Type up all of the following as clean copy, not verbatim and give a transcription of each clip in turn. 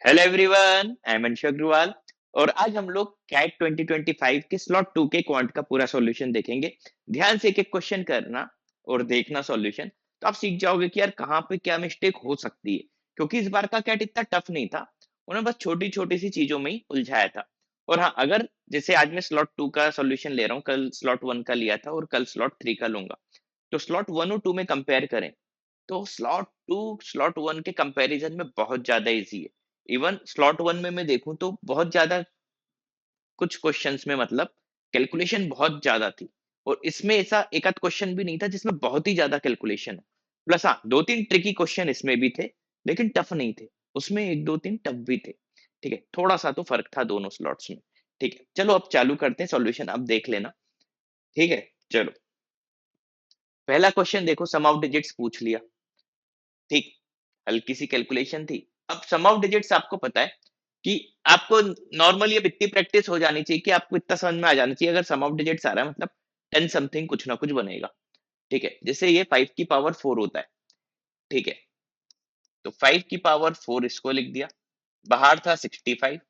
Hello everyone, I am Anshu Agarwal और आज हम लोग कैट 2025 के स्लॉट 2 के क्वांट का पूरा सॉल्यूशन देखेंगे। ध्यान से एक-एक क्वेश्चन करना और देखना सॉल्यूशन, तो आप सीख जाओगे कि यार कहाँ पे क्या मिस्टेक हो सकती है। क्योंकि इस बार का कैट इतना टफ नहीं था, उन्होंने बस छोटी-छोटी सी चीजों में ही उलझाया था। और हाँ, अगर जैसे आज मैं स्लॉट 2 का सॉल्यूशन ले रहा हूँ, कल स्लॉट 1 का लिया था और कल स्लॉट 3 का लूंगा। तो स्लॉट 1 और 2 में कंपेयर करें तो स्लॉट 2 स्लॉट 1 के कंपैरिजन में बहुत ज्यादा इजी है। इवन स्लॉट 1 में मैं देखूं तो बहुत ज्यादा कुछ क्वेश्चंस में मतलब कैलकुलेशन बहुत ज्यादा थी। और इसमें ऐसा एक आध क्वेश्चन भी नहीं था जिसमें बहुत ही ज्यादा कैलकुलेशन है। प्लस हाँ, दो तीन ट्रिकी क्वेश्चन इसमें भी थे, लेकिन टफ नहीं थे। उसमें एक दो तीन टफ भी थे। ठीक है, थोड़ा सा तो फर्क था दोनों स्लॉट्स में। ठीक है, चलो अब चालू करते हैं सॉल्यूशन, अब देख लेना। ठीक है, चलो। पहला क्वेश्चन देखो, सम ऑफ डिजिट्स पूछ लिया। ठीक, हल्की सी कैलकुलेशन थी। अब सम ऑफ डिजिट्स आपको पता है कि आपको नॉर्मली अब इतनी प्रैक्टिस हो जानी चाहिए कि आपको इतना समझ में आ जाना चाहिए, अगर सम ऑफ डिजिट्स आ रहा है मतलब 10 समथिंग कुछ ना कुछ बनेगा। ठीक है, जैसे ये 5 की पावर 4 होता है। ठीक है, तो 5 की पावर 4 इसको लिख दिया। बाहर था 65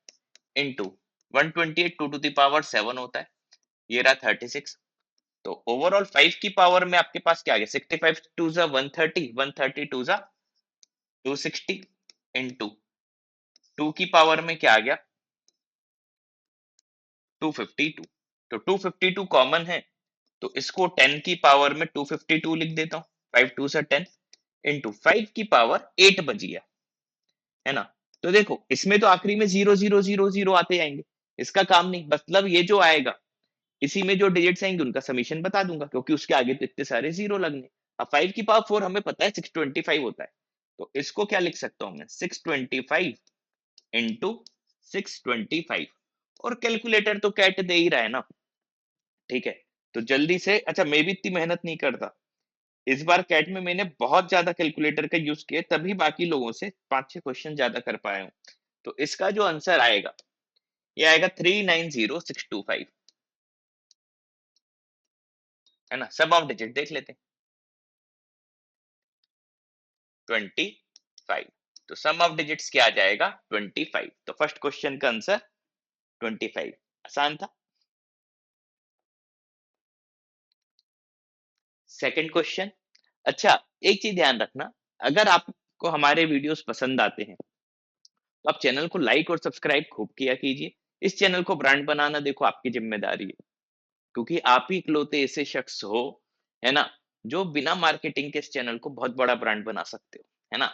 इंटू 128 टू द पावर 7 होता है। ये रहा 36। तो ओवरऑल 5 की पावर में आपके पास क्या आ गया, 65 टू जा 130, 130 टू जा 260 इंटू 2 की पावर में क्या आ गया, 252। तो 252 कॉमन है, तो इसको 10 की पावर में 252 लिख देता हूँ। 5 2 से 10 इंटू 5 की पावर 8 बच गया, है ना। तो देखो इसमें तो आखिरी में 0 0 0 0 आते जाएंगे, इसका काम नहीं। मतलब ये जो आएगा इसी में जो डिजिट्स आएंगे उनका समीशन बता दूंगा, क्योंकि उसके आगे तो इतने सारे जीरो लगने। अब 5 की पावर 4 हमें पता है 625 होता है, तो इसको क्या लिख सकता हूँ मैं, 625 इंटू 625। और कैलकुलेटर तो कैट दे ही रहा है ना। ठीक है, तो जल्दी से, अच्छा मैं भी इतनी मेहनत नहीं करता। इस बार कैट में मैंने बहुत ज्यादा कैलकुलेटर का यूज किया, तभी बाकी लोगों से 5-6 क्वेश्चन ज्यादा कर पाया हूँ। तो इसका जो आंसर आएगा, ये आएगा 390625, है ना। सब ऑफ डिजिट देख लेते हैं। 25, तो सम ऑफ डिजिट्स क्या आ जाएगा, 25। तो फर्स्ट क्वेश्चन का आंसर 25। आसान था। Second question. अच्छा, एक चीज ध्यान रखना, अगर आपको हमारे वीडियोस पसंद आते हैं तो आप चैनल को लाइक और सब्सक्राइब खूब किया कीजिए। इस चैनल को ब्रांड बनाना देखो आपकी जिम्मेदारी है, क्योंकि आप ही इकलौते ऐसे शख्स हो, है ना, जो बिना मार्केटिंग के इस चैनल को बहुत बड़ा ब्रांड बना सकते हो, है ना।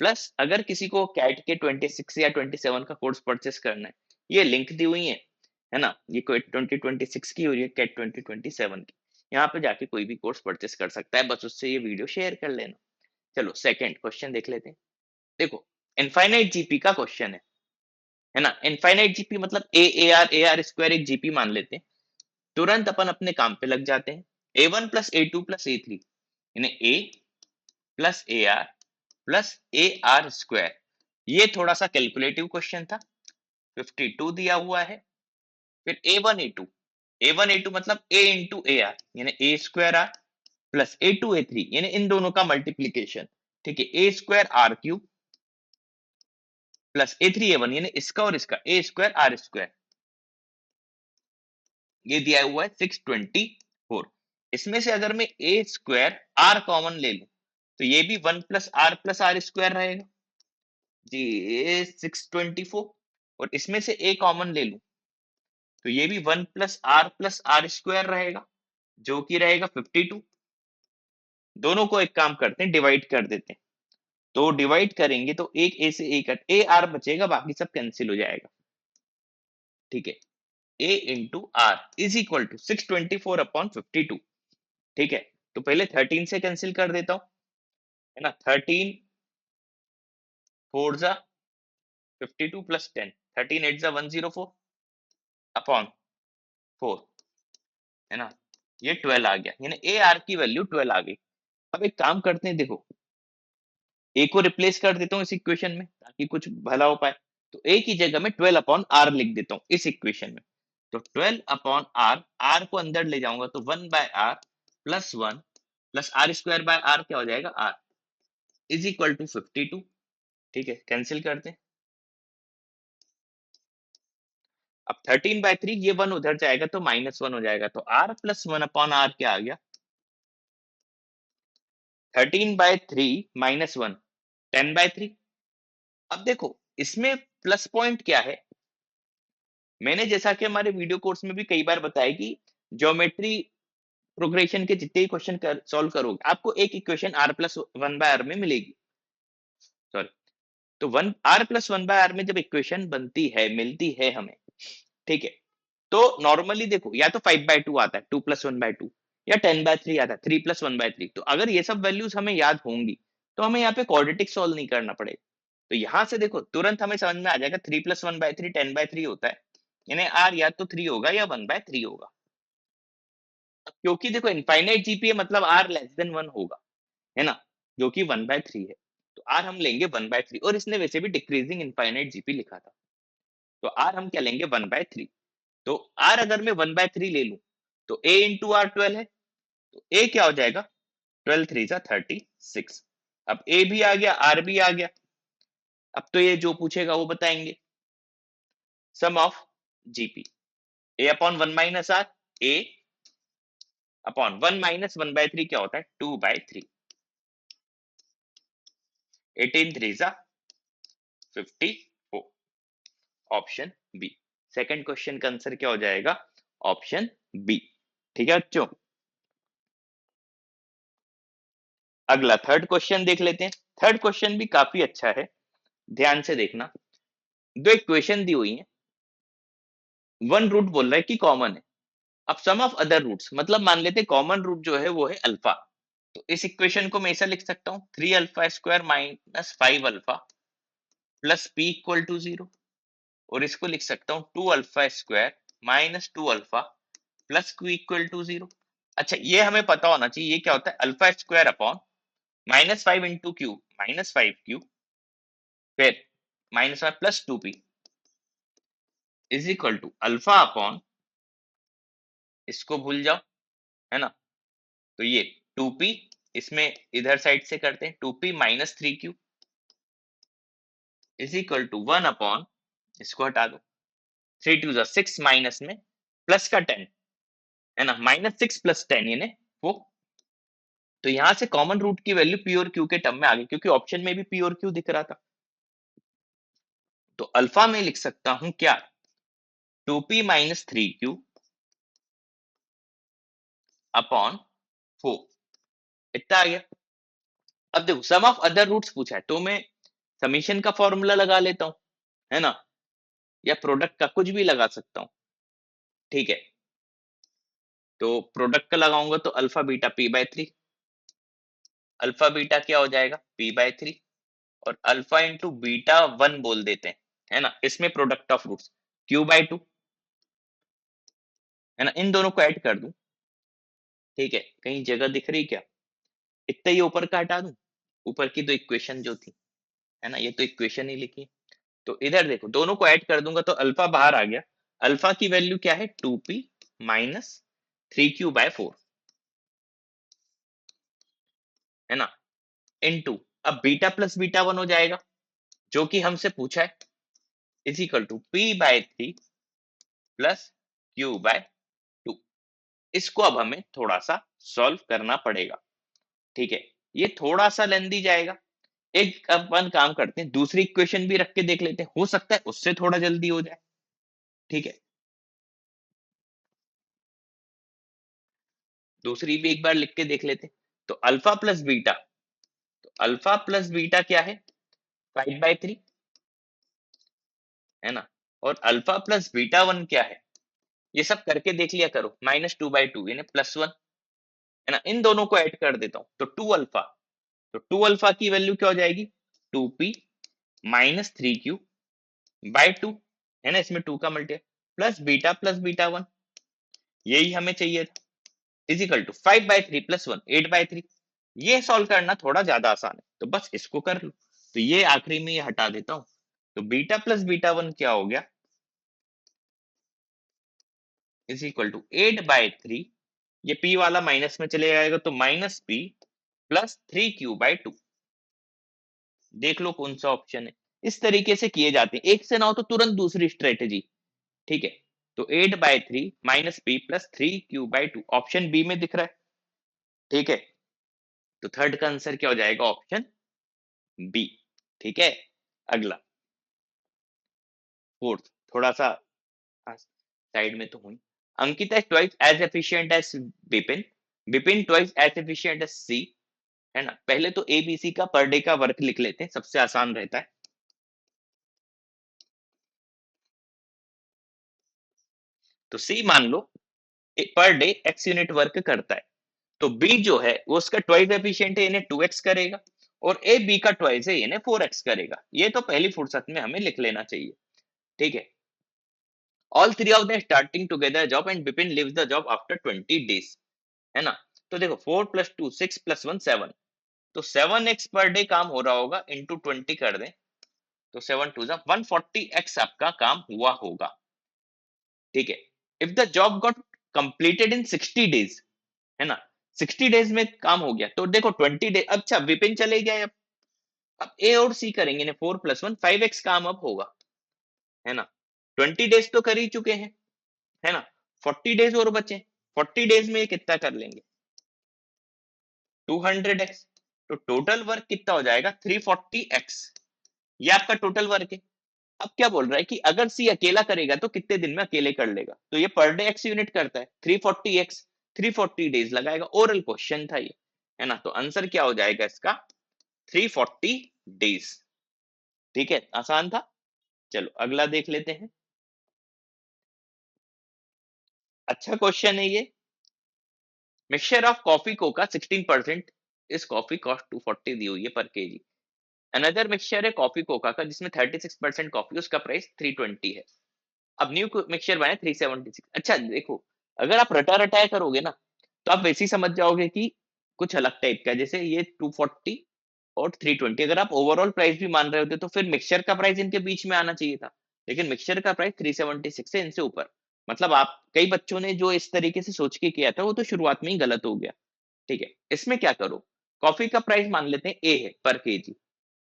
प्लस अगर किसी को कैट के 26 या 27 का कोर्स परचेस करना है, ये लिंक दी हुई है ना। ये कोई 2026 की और ये कैट 2027 की, यहाँ पे जाके कोई भी कोर्स परचेस कर सकता है, बस उससे ये वीडियो शेयर कर लेना। चलो सेकंड क्वेश्चन देख लेते हैं। देखो, इनफाइनाइट जीपी का क्वेश्चन है ना। इनफाइनाइट जीपी मतलब ए आर स्क्वायर एक जीपी मान लेते हैं। तुरंत अपन अपने काम पे लग जाते हैं। A1 plus A2 plus A3 यानी A plus AR plus AR square. ये थोड़ा सा कैलकुलेटिव क्वेश्चन था। 52 दिया हुआ है। फिर A1 A2 मतलब A इंटू AR यानी A square R plus A2 A3 यानी इन दोनों का मल्टीप्लीकेशन। ठीक है, A square R cube plus A3 A1 यानी इसका और इसका A स्क्वायर R स्क्वायर। ये दिया हुआ है 624। इसमें से अगर मैं ए स्क्वायर आर कॉमन ले लूं तो ये भी 1 प्लस आर रहेगा जी, ये 624। और इसमें से ए कॉमन ले लूं तो ये भी 1 प्लस आर स्क्वायर रहेगा, जो कि रहेगा 52। दोनों को एक काम करते हैं, डिवाइड कर देते हैं। तो डिवाइड करेंगे तो एक ए से ए कट, ए आर बचेगा, बाकी सब कैंसिल हो जाएगा। ठीक है, a into r is equal to 624/52। ठीक है, तो पहले 13 से कैंसिल कर देता हूं, है ना। 13 4 जा 52 प्लस 10, 13 8 जा 104 अपॉन 4, है ना। ये 12 आ गया, यानी ए आर की वैल्यू 12 आ गई। अब एक काम करते हैं, देखो ए को रिप्लेस कर देता हूँ इस इक्वेशन में ताकि कुछ भला हो पाए। तो ए की जगह में 12/r लिख देता हूँ इस इक्वेशन में। तो 12/r, आर को अंदर ले जाऊंगा तो 1/r plus 1 plus r square by r क्या हो जाएगा, आर इज इक्वल टू 52। ठीक है, कैंसिल करते हैं। अब 13/3 ये 1 उधर जाएगा तो -1 हो जाएगा, तो r प्लस 1 अपॉन r क्या आ गया? 13/3 माइनस 1 10/3। अब देखो इसमें प्लस पॉइंट क्या है, मैंने जैसा कि हमारे वीडियो कोर्स में भी कई बार बताया कि ज्योमेट्री प्रोग्रेशन के जितने ही क्वेश्चन कर सॉल्व करोगे आपको एक equation r plus 1 by r में मिलेगी। सॉरी, तो 1 r प्लस 1 बाय r में जब इक्वेशन बनती है, मिलती है हमें, ठीक है, तो नॉर्मली देखो या तो 5/2 आता है, 2 प्लस 1/2, या 10/3 आता है, 3 प्लस 1/3। तो अगर ये सब वैल्यूज हमें याद होंगी तो हमें यहाँ पे क्वाड्रेटिक सॉल्व नहीं करना पड़ेगा। तो यहाँ से देखो तुरंत हमें समझ में आ जाएगा 3 प्लस 1/3 10/3 होता है, यानी r या तो 3 होगा या 1/3 होगा। क्योंकि देखो इनफाइनाइट जीपीए मतलब r लेस देन 1 होगा, है ना, जो कि 1/3 है। तो r हम लेंगे 1/3, और इसने वैसे भी डिक्रीजिंग इनफाइनाइट जीपी लिखा था, तो r हम क्या लेंगे 1/3। तो r अगर मैं 1/3 ले लूं तो a इंटू आर 12 है, तो a क्या हो जाएगा, 12 3 जा 36। अब a भी आ गया, r भी आ गया। अब तो ये जो पूछेगा वो बताएंगे। Sum of GP a upon 1 minus r, a upon 1 minus 1/3 क्या होता है, 2/3। 18 3 जा 54, ऑप्शन बी। सेकंड क्वेश्चन का आंसर क्या हो जाएगा, ऑप्शन बी। ठीक है बच्चों, अगला थर्ड क्वेश्चन देख लेते हैं। थर्ड क्वेश्चन भी काफी अच्छा है, ध्यान से देखना। दो इक्वेशन दी हुई है, वन रूट बोल रहा है कि कॉमन है। अब सम ऑफ अदर रूट्स मतलब मान लेते हैं कॉमन रूट जो है वो है अल्फा। तो इस इक्वेशन को मैं ऐसा लिख सकता हूँ 3α² minus 5α plus p equal to 0, और इसको लिख सकता हूँ 2α² minus 2α plus q equal to 0। अच्छा ये हमें पता होना चाहिए ये क्या होता है, alpha square upon -5 into q -5q फिर -1 plus 2p is equal to alpha upon, इसको भूल जाओ, है ना, तो ये 2p, इसमें इधर साइड से करते हैं 2p minus 3q is equal to 1 upon, इसको हटा दो, 3 2 जा 6 माइनस में प्लस का 10, है ना, -6 प्लस 10 यानी वो। तो यहां से कॉमन रूट की वैल्यू पी और क्यू के टर्म में आ गई, क्योंकि ऑप्शन में भी पी और क्यू दिख रहा था। तो अल्फा में लिख सकता हूं क्या, 2p माइनस 3q अपॉन 4, इतना आ गया। अब देखो सम ऑफ अदर रूट्स पूछा है, तो मैं समीशन का फॉर्मूला लगा लेता हूं, है ना, या प्रोडक्ट का कुछ भी लगा सकता हूं, ठीक है। तो प्रोडक्ट का लगाऊंगा तो alpha beta p/3, alpha beta क्या हो जाएगा p/3, और अल्फा इंटू बीटा 1 बोल देते हैं, है ना, इसमें प्रोडक्ट ऑफ रूट्स q/2, है ना, इन दोनों को ऐड कर दूं, ठीक है, कहीं जगह दिख रही क्या, इतना ही ऊपर का हटा दूं, ऊपर की दो इक्वेशन जो थी, है ना, ये तो इक्वेशन ही लिखी है। तो इधर देखो दोनों को ऐड कर दूंगा तो अल्फा बाहर आ गया, अल्फा की वैल्यू क्या है 2p माइनस 3q/4, है ना, इनटू, अब बीटा प्लस बीटा 1 हो जाएगा जो कि हमसे पूछा है, is equal to p/3 plus q/2। इसको अब हमें थोड़ा सा सॉल्व करना पड़ेगा, ठीक है, ये थोड़ा सा लेंदी जाएगा। एक अपन काम करते हैं, दूसरी इक्वेशन भी रख के देख लेते हैं, हो सकता है उससे थोड़ा जल्दी हो जाए, ठीक है। दूसरी भी एक बार लिख के देख लेते हैं। तो अल्फा प्लस बीटा, तो अल्फा प्लस बीटा क्या है 5/3, है ना, और अल्फा प्लस बीटा 1 क्या है, ये सब करके देख लिया करो, -2/2 यानी +1, है ना, इन दोनों को ऐड कर देता हूं तो 2 अल्फा, तो 2 अल्फा की वैल्यू क्या हो जाएगी 2p माइनस 3q/2, है ना, इसमें 2 का मल्टीप्लाई प्लस बीटा 1, यही हमें चाहिए था, इज इक्वल टू 5/3 प्लस 1 8/3। ये सॉल्व करना थोड़ा ज्यादा आसान है, तो बस इसको कर लो। तो ये आखिरी में ये हटा देता हूं, तो बीटा प्लस बीटा 1 क्या हो गया, इज इक्वल टू 8/3, ये p वाला माइनस में चले जाएगा तो -p प्लस 3q/2। देख लो कौन सा ऑप्शन है। इस तरीके से किए जाते हैं, एक से ना हो तो तुरंत दूसरी स्ट्रेटेजी, ठीक है। तो 8/3 minus b plus 3q/2 option b में दिख रहा है। ठीक है, तो थर्ड का आंसर क्या हो जाएगा? Option b. ठीक है, अगला फोर्थ, थोड़ा सा साइड में तो हुई। Ankita is twice as efficient as Vipin, Vipin twice as efficient as c, है ना। पहले तो एबीसी का पर डे का वर्क लिख लेते हैं, सबसे आसान रहता है। तो सी मान लो per day x unit work करता है, तो बी जो है वो उसका ट्वाइस एफिशिएंट है, इन्हें 2x करेगा, और ए बी का ट्वाइस है, इन्हें 4x करेगा। ये तो पहली फुर्सत में हमें लिख लेना चाहिए। ठीक है, all three of them starting together job and Bipin lives the job after 20 days, है ना। तो देखो 4 + 2 6 + 1 7, तो 7x पर डे काम हो रहा होगा, इंटू 20 कर दें तो 7 × 2 = 140x आपका काम हुआ होगा। ठीक है, if the job got completed in 60 days, है ना, 60 days में काम हो गया, तो देखो 20 days, अच्छा विपिन चले गए, अब ए और सी करेंगे, 4 + 1 5x काम अब होगा, है ना। 20 days तो कर ही चुके हैं, है ना। 40 days और बचे, 40 days में ये कितना कर लेंगे? 200x। तो टोटल वर्क कितना हो जाएगा? 340x। ये आपका टोटल वर्क है। अब क्या बोल रहा है कि अगर सी अकेला करेगा तो कितने दिन में अकेले कर लेगा? तो ये पर डे एक्स यूनिट करता है, 340x, 340 days लगाएगा। ओरल क्वेश्चन था ये, है ना। तो आंसर क्या हो जाएगा इसका? 340 days। ठीक है, आसान था। चलो अगला देख लेते हैं। अच्छा क्वेश्चन है ये। मिक्सचर ऑफ कॉफी कोका 16% इस कॉफी कॉस्ट 240 दी हुई है पर केजी। अनदर मिक्सचर है कॉफी कोका का जिसमें 36% कॉफी, उसका प्राइस 320 है। अब न्यू मिक्सचर बने 376। अच्छा देखो, अगर आप रटा रटाया करोगे ना, तो आप वैसे ही समझ जाओगे कि कुछ अलग टाइप का है। जैसे ये 240 और 320, अगर आप ओवरऑल प्राइस भी मान रहे होते तो फिर मिक्सचर का प्राइस इनके बीच में आना चाहिए था, लेकिन मिक्सचर का प्राइस 376 है इनसे ऊपर। मतलब आप, कई बच्चों ने जो इस तरीके से सोच के किया था वो तो शुरुआत में ही गलत हो गया। ठीक है, इसमें क्या करो, कॉफी का प्राइस मान लेते हैं ए है पर केजी,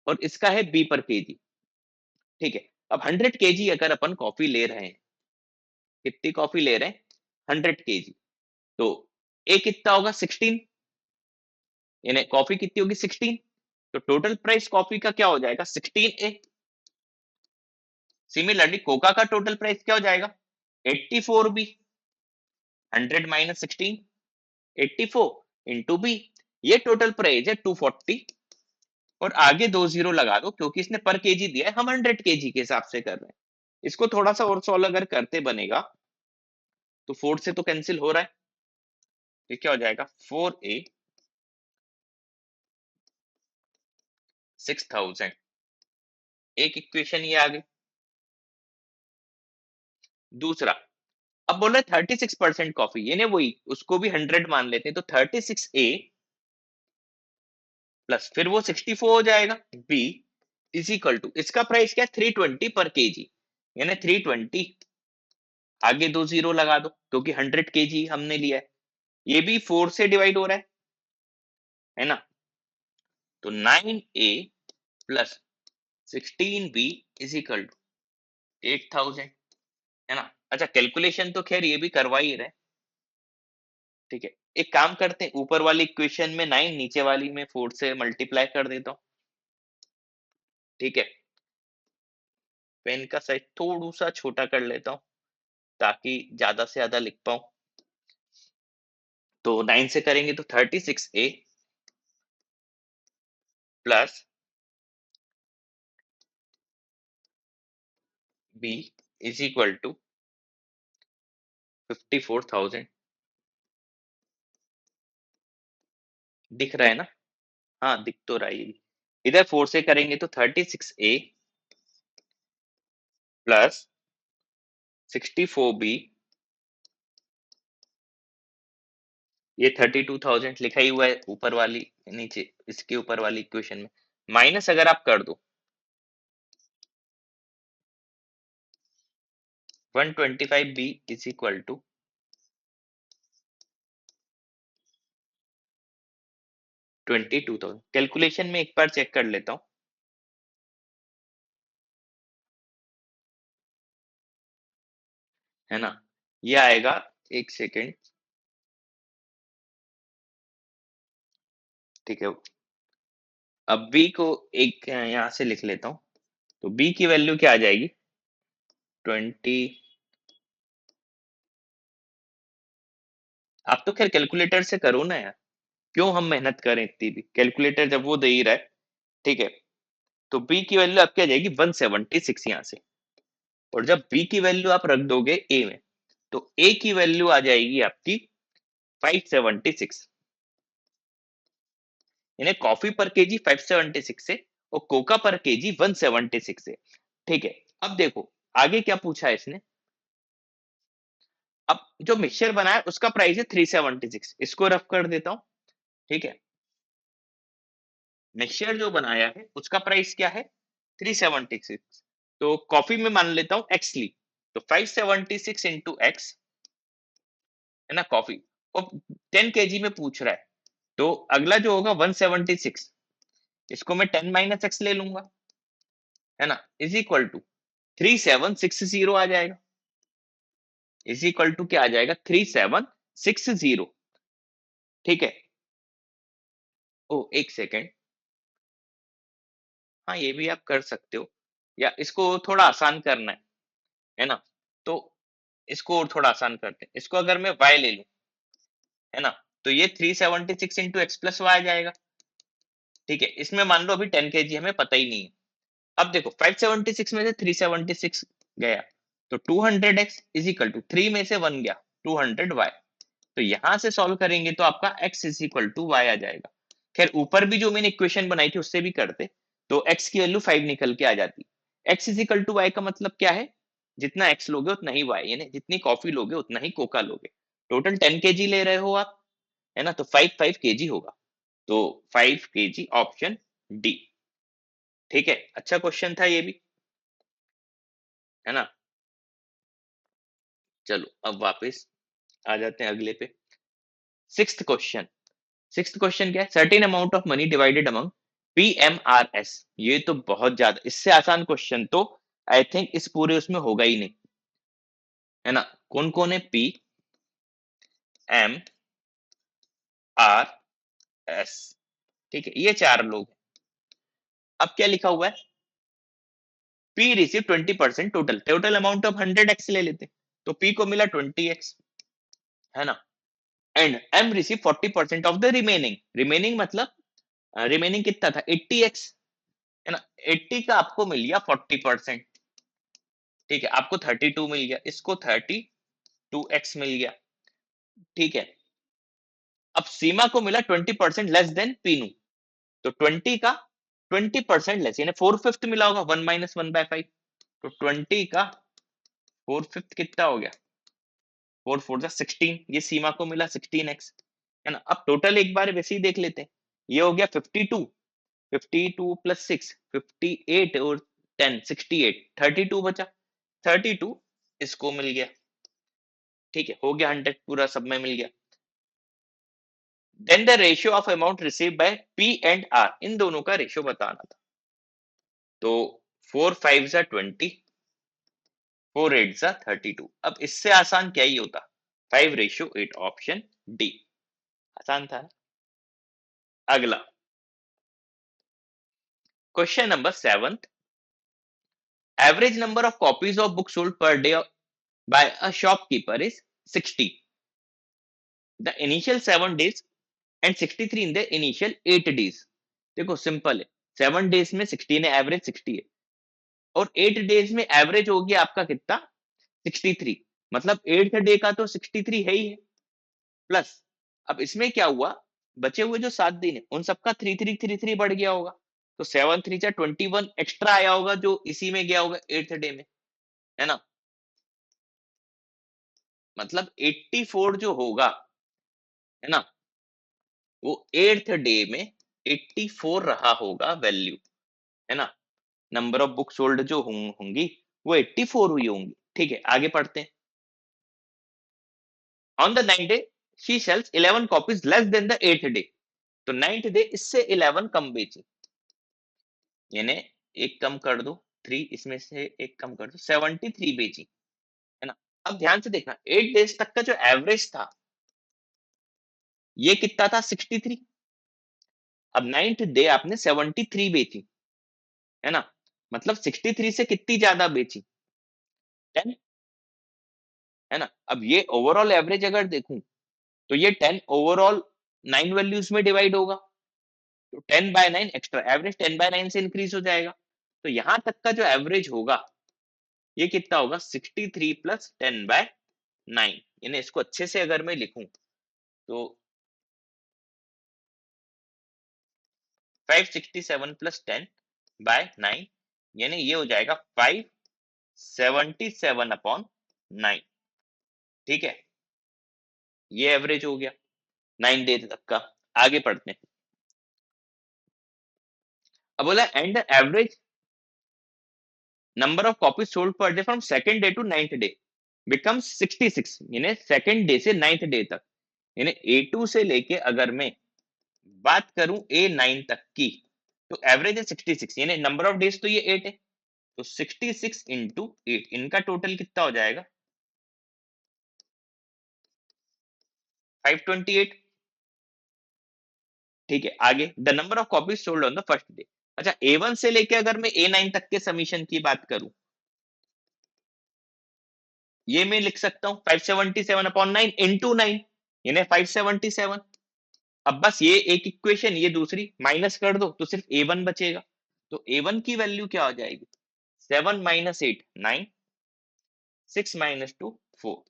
और इसका है बी पर केजी। ठीक है, अब 100 kg अगर अपन कॉफी ले रहे हैं, कितनी कॉफी ले रहे हैं? 100 kg। तो ए कितना होगा? 16, यानी कॉफी कितनी होगी? 16। तो टोटल प्राइस कॉफी का क्या हो जाएगा? 16a। सिमिलरली कोका का टोटल प्राइस क्या हो जाएगा? 84b। 100 - 16, 84 into b. ये टोटल प्राइस है 240, और आगे 2 जीरो लगा दो क्योंकि इसने पर केजी दिया है, हम 100 kg के हिसाब से कर रहे हैं। इसको थोड़ा सा और सॉल्व अगर करते बनेगा, तो 4 से तो कैंसिल हो रहा है, ये क्या हो जाएगा? 4a 6000। एक इक्वेशन ये आ गई। दूसरा, अब बोल रहे 36% कॉफी, ये ने वही, उसको भी 100 मान लेते हैं, तो 36a प्लस फिर वो 64 हो जाएगा, बी इज इक्वल टू, इसका प्राइस क्या है? 320 पर केजी, यानी 320, आगे 2 जीरो लगा दो क्योंकि 100 kg हमने लिया है। ये भी 4 से डिवाइड हो रहा है ना। तो 9a plus 16b is equal to 8000, है ना। अच्छा कैलकुलेशन तो खैर ये भी करवा ही रहे। ठीक है, एक काम करते हैं, ऊपर वाली इक्वेशन में 9, नीचे वाली में 4 से मल्टीप्लाई कर देता हूँ। ठीक है, पेन का साइज थोड़ा सा छोटा कर लेता हूँ ताकि ज्यादा से ज्यादा लिख पाऊं। तो 9 से करेंगे तो 36a plus b is equal to 54,000। दिख रहा है ना? हाँ दिख तो रहा है ये। इधर 4 से करेंगे तो 36a प्लस 64b, ये 32,000 लिखा ही हुआ है ऊपर वाली, नीचे इसके ऊपर वाली इक्वेशन में। माइनस अगर आप कर दो 125b is equal to 22,000। Calculation में एक बार चेक कर लेता हूँ। है ना? ये आएगा, एक सेकेंड, ठीक है। अब बी को एक यहाँ से लिख लेता हूँ। तो बी की वैल्यू क्या आ जाएगी? 20। आप तो खैर कैलकुलेटर से करो ना यार, क्यों हम मेहनत करें इतनी भी? कैलकुलेटर जब वो दे ही रहा है, ठीक है। तो बी की वैल्यू आपकी आ जाएगी 176 यहाँ से। और जब बी की वैल्यू आप रख दोगे ए में, तो ए की वैल्यू आ जाएगी आपकी 576। यानी कॉफी पर केजी 576 से और कोका पर केजी 176 से, ठीक है। अब देखो आगे क्या पूछा है इसने। अब जो मिक्सचर बनाया है, उसका प्राइस है 376, इसको रफ कर देता हूं, ठीक है। मिक्सचर जो बनाया है उसका प्राइस क्या है? 376। तो कॉफी में मान लेता हूं एक्स ली, तो 576 इंटू एक्स, है ना कॉफी। और 10 kg में पूछ रहा है, तो अगला जो होगा 176, इसको मैं 10 माइनस एक्स ले लूंगा, है ना, इज इक्वल टू 3760 आ जाएगा। इज इक्वल टू क्या आ जाएगा? 3760, ठीक है। ओ एक सेकेंड, हाँ ये भी आप कर सकते हो, या इसको थोड़ा आसान करना है ना, तो इसको और थोड़ा आसान करते हैं। इसको अगर मैं y ले लूं, है ना, तो ये 376 इंटू एक्स प्लस वाई जाएगा, ठीक है। इसमें मान लो अभी 10 kg हमें पता ही नहीं है। अब देखो 576 में से 376 गया, तो 200x इज इक्वल टू 3 में से 1 गया, 200y। तो यहां से सॉल्व करेंगे तो आपका x is equal to y आ जाएगा। खैर ऊपर भी जो मैंने इक्वेशन बनाई थी उससे भी करते, तो x की वैल्यू 5 निकल के आ जाती। x is equal to y का मतलब क्या है? जितना x लोगे उतना ही y, यानी जितनी कॉफी लोगे उतना ही कोका लोगे। टोटल 10 kg ले रहे हो आप, है ना, तो 5 होगा। तो 5 kg ऑप्शन डी, ठीक है। अच्छा क्वेश्चन था ये भी, है ना। चलो अब वापस आ जाते हैं अगले पे। Sixth question. सिक्स्थ क्वेश्चन क्या है? Certain amount of money divided among PMRS। ये तो बहुत ज्यादा, इससे आसान क्वेश्चन तो आई थिंक इस पूरे उसमें होगा ही नहीं, है ना। कौन कौन है? PMRS, ठीक है, ये चार लोग हैं। अब क्या लिखा हुआ है? P receive 20% total, total amount of 100x ले लेते, तो P को मिला 20x, है ना। And M receive 40% of the remaining, remaining मतलब रिमेनिंग कितना था? 80x, है ना। 80 का आपको मिल गया 40%, ठीक है। आपको 32 मिल गया, इसको 32x मिल गया, ठीक है। अब सीमा को मिला 20% लेस देन पीनू, तो 20 का 20% लेस, यानी 4/5 मिला होगा, 1 माइनस 1/5। तो 20 का 4/5 कितना हो गया? 4 4 16, ये सीमा को मिला 16x, है ना। अब टोटल एक बार वैसे ही देख लेते हैं। ये हो गया 52, 52 प्लस 6 58 और 10 68, 32 बचा, 32 इसको मिल गया, ठीक है। हो गया 100, पूरा सब में मिल गया। Then the ratio of amount receive by p and r, इन दोनों का रेशियो बताना था। तो 4 5 जा 20, 4 8 जा 32। अब इससे आसान क्या ही होता? 5:8, ऑप्शन डी। आसान था ना? अगला question number 7। Average number of copies of book sold per day by a shopkeeper is 60. The initial 7 days and 63 in the initial 8 days. देखो सिंपल है, 7 डेज में 60 है, एवरेज 60 है, और 8 डेज में एवरेज हो गया आपका कितना? 63। मतलब 8th डे का तो 63 है ही है, प्लस अब इसमें क्या हुआ, बचे हुए जो 7 दिन है उन सबका 3333 बढ़ गया होगा, तो 7 3 जा 21 एक्स्ट्रा आया होगा जो इसी में गया होगा 8th डे में, है ना। मतलब 84 जो होगा, है ना, वो 8th डे में 84 रहा होगा वैल्यू, है ना। नंबर ऑफ बुक सोल्ड जो होंगी वो 84 हुई होंगी, ठीक है। आगे पढ़ते हैं। On the 9th day she sales 11 copies less than the 8th day, तो 9th डे इससे 11 कम बेची, यानी एक कम कर दो 3, इसमें से एक कम कर दो 73 बेची, है ना। अब ध्यान से देखना 8 डेज तक का जो एवरेज था ये कितना था 63। अब 9th डे आपने 73 बेची, है ना? मतलब 63 से कितनी ज्यादा बेची? 10, है ना? अब ये ओवरऑल एवरेज अगर देखूं तो ये 10 ओवरऑल 9 वैल्यूज में डिवाइड होगा, तो 10 बाय 9 एक्स्ट्रा एवरेज 10 बाय 9 से इंक्रीज हो जाएगा। तो यहां तक का जो एवरेज होगा ये कितना होगा 63 प्लस 10 बाय 9। यानी इसको अच्छे से अगर मैं लिखूं तो 567 प्लस 10 बाय 9, यानी ये हो जाएगा 577 अपॉन 9। ठीक है, ये एवरेज हो गया 9 डे तक का। आगे पढ़ते हैं। अब बोला and average number of copies sold per day from second day to 9th day becomes 66, यानी सेकंड डे से 9th डे तक, यानी A2 से लेके अगर मैं बात करूं A9 तक की, तो एवरेज है 66, यानी नंबर ऑफ डेज तो ये 8 है, तो 66 इंटू 8 इनका टोटल कितना हो जाएगा 528। ठीक है, आगे the number of copies sold on the first day. अच्छा, A1 से लेके अगर मैं A9 तक के समीशन की बात करूं, ये मैं लिख सकता हूं 577 अपॉन 9 इंटू 9, यानी 577। अब बस ये एक इक्वेशन, ये दूसरी माइनस कर दो तो सिर्फ A1 बचेगा। तो A1 की वैल्यू क्या हो जाएगी 7 माइनस 8 9, 6 माइनस 2 4,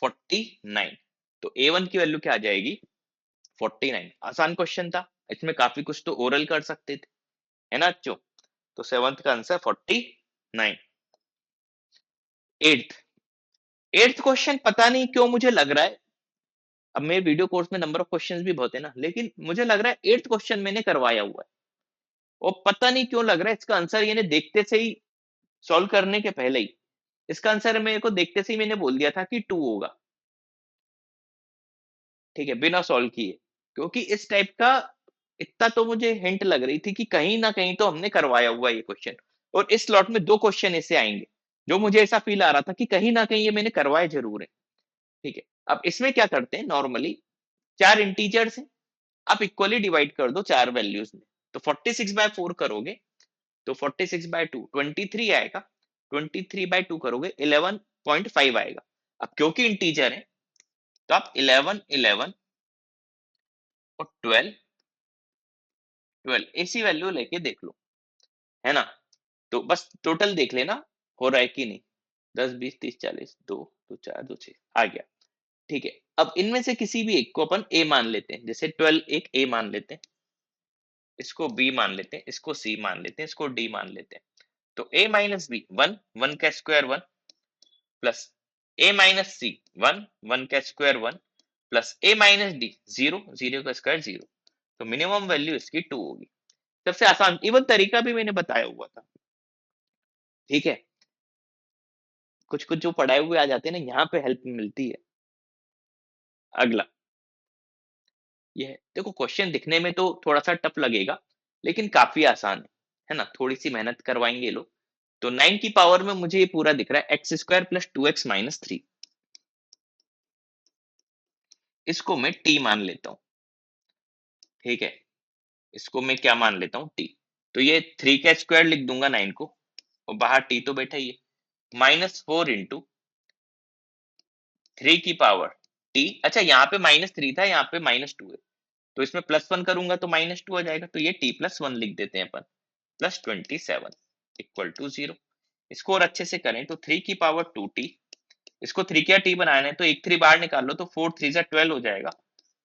49। तो A1 की वैल्यू क्या आ जाएगी 49। आसान क्वेश्चन था, इसमें काफी कुछ तो ओरल कर सकते थे, है ना बच्चों? तो सेवंथ का आंसर 49। एट्थ एट्थ क्वेश्चन पता नहीं क्यों मुझे लग रहा है, अब मेरे वीडियो कोर्स में नंबर ऑफ क्वेश्चंस भी बहुत है ना, लेकिन मुझे लग रहा है एट्थ क्वेश्चन मैंने करवाया हुआ है, और पता नहीं क्यों लग रहा है इसका आंसर यानी देखते से ही, सॉल्व करने के पहले ही इसका आंसर मेरे को देखते से ही मैंने बोल दिया था कि 2 होगा। ठीक है, बिना सॉल्व किए, क्योंकि इस टाइप का इतना तो मुझे हिंट लग रही थी कि कहीं ना कहीं तो हमने करवाया हुआ ये क्वेश्चन, और इस स्लॉट में 2 क्वेश्चन ऐसे आएंगे जो मुझे ऐसा फील आ रहा था कि कहीं ना कहीं ये मैंने करवाए जरूर है। ठीक है, अब इसमें क्या करते हैं, नॉर्मली 4 इंटीजर्स हैं, आप इक्वली डिवाइड कर दो 4 वैल्यूज में। तो 46/4 करोगे तो 46/2 23 आएगा, 23/2 करोगे 11.5 आएगा। अब क्योंकि इंटीजर है तो आप 11 11 और 12 12 ऐसी वैल्यू लेके देख लो, है ना? तो बस टोटल देख लेना हो रहा है कि नहीं। 10 20 30 40 2 2 4 2 6 आ गया। ठीक है, अब इनमें से किसी भी एक को अपन ए मान लेते हैं, जैसे 12 एक ए मान लेते हैं, इसको बी मान लेते हैं, इसको सी मान लेते हैं, इसको डी मान लेते हैं। तो a माइनस बी 1 1 का स्क्वायर 1 प्लस a माइनस सी 1 1 का square 1 plus a minus D 0 0 का स्क्वायर 0। तो मिनिमम वैल्यू इसकी 2 होगी। सबसे आसान इवन तरीका भी मैंने बताया हुआ था। ठीक है, कुछ कुछ जो पढ़ाए हुए आ जाते हैं ना, यहाँ पे हेल्प मिलती है। अगला ये है, देखो क्वेश्चन दिखने में तो थोड़ा सा टफ लगेगा, लेकिन काफी आसान है ना? थोड़ी सी मेहनत करवाएंगे ये लोग। तो 9 की पावर में मुझे ये पूरा दिख रहा है x square plus 2x minus 3, इसको मैं t मान लेता हूँ। ठीक है, इसको मैं क्या मान लेता हूँ t। तो ये 3 का स्क्वायर लिख दूंगा 9 को, और बाहर t तो बैठा ही है, -4 इंटू 3 की पावर t। अच्छा, यहाँ पे -3 था, यहाँ पे -2 है, तो इसमें +1 करूंगा तो -2 आ जाएगा, तो ये t+1 लिख देते हैं अपन, प्लस 27 इक्वल टू 0। इसको और अच्छे से करें तो 3 की पावर 2t, इसको 3 का t बनाना है तो एक 3 बाहर निकाल लो, तो 4 3 जा 12 हो जाएगा,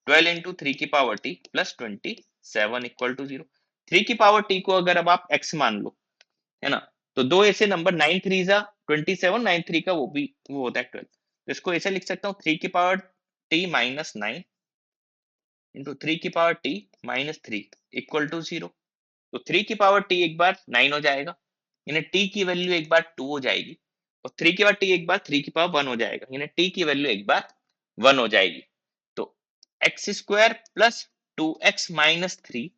12 इंटू 3 की power t plus 27 equal to 0। 3 की पावर t को अगर अब आप x मान लो, है ना, तो दो ऐसे नंबर 9 3 जा 27, 9 3 का वो भी वो होता है 12, तो इसको ऐसे लिख सकता हूँ 3 की पावर t माइनस 9 इंटू 3 की power t minus 3 equal to 0। तो 3 की पावर t एक बार 9 हो जाएगा, यानी t की वैल्यू एक बार 2 हो जाएगी, और 3 की पावर t एक बार 3 की पावर 1 हो जाएगा, यानी t की वैल्यू एक बार 1 हो जाएगी। तो x square plus 2x minus 3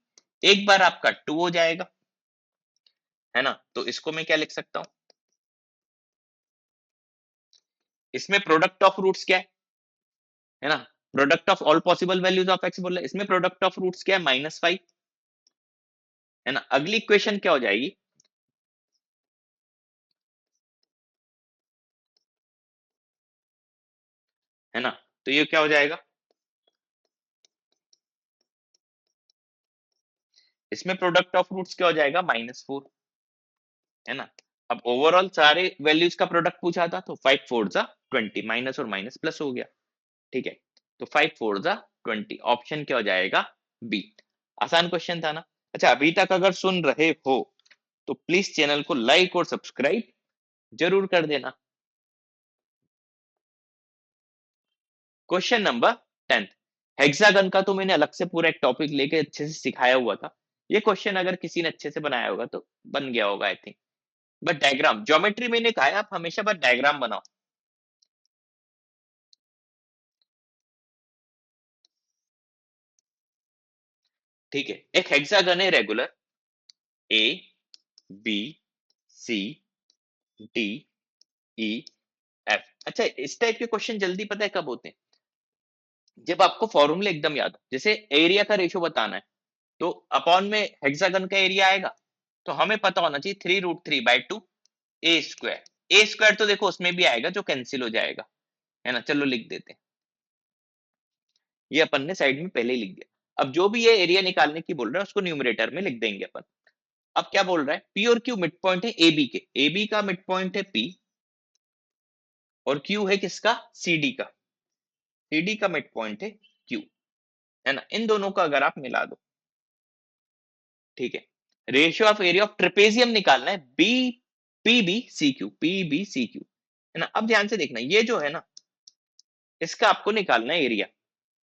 एक बार आपका 2 हो जाएगा, है ना? तो इसको मैं क्या लिख सकता हूँ, इसमें प्रोडक्ट ऑफ रूट्स क्या है ना, product of all possible values of x बोल रहा है, इसमें प्रोडक्ट ऑफ रूट्स क्या है, -5 है ना। अगली इक्वेशन क्या हो जाएगी, है ना, तो ये क्या हो जाएगा, इसमें प्रोडक्ट ऑफ रूट्स क्या हो जाएगा, -4 है ना। अब ओवरऑल सारे वैल्यूज का प्रोडक्ट पूछा था, तो 5 4 जा 20, माइनस और माइनस प्लस हो गया, ठीक है। तो 5 4 जा 20, ऑप्शन क्या हो जाएगा, बी। आसान क्वेश्चन था ना। अच्छा, अभी तक अगर सुन रहे हो तो प्लीज चैनल को लाइक और सब्सक्राइब जरूर कर देना। क्वेश्चन नंबर 10, हेक्सागन का तो मैंने अलग से पूरा एक टॉपिक लेके अच्छे से सिखाया हुआ था। ये क्वेश्चन अगर किसी ने अच्छे से बनाया होगा तो बन गया होगा I think. But diagram, geometry मैंने कहा है आप हमेशा बस डायग्राम बनाओ, ठीक है। एक हेक्सागन है regular, A B C D E F. अच्छा, इस टाइप के क्वेश्चन जल्दी पता है कब होते हैं, जब आपको फॉर्मूले एकदम याद हो। जैसे एरिया का रेशो बताना है, तो अपॉन में हेक्सागन का एरिया आएगा, तो हमें पता होना चाहिए 3√3/2 ए स्क्वायर। ए स्क्वायर तो देखो उसमें भी आएगा जो कैंसिल हो जाएगा, है ना। चलो लिख देते हैं, ये अपन ने साइड में पहले ही लिख दिया। अब जो भी ये एरिया निकालने की बोल रहा है उसको न्यूमरेटर में लिख देंगे अपन। अब क्या बोल रहा है, पी और क्यू मिड पॉइंट है ए बी के, ए बी का मिड पॉइंट है पी और क्यू है किसका, सी डी का, सी डी का मिड पॉइंट है क्यू, है ना। इन दोनों का अगर आप मिला दो, ठीक है। Ratio of area of trapezium निकालना है, B P B C Q, P B C Q, है ना। अब ध्यान से देखना, ये जो है ना इसका आपको निकालना है एरिया,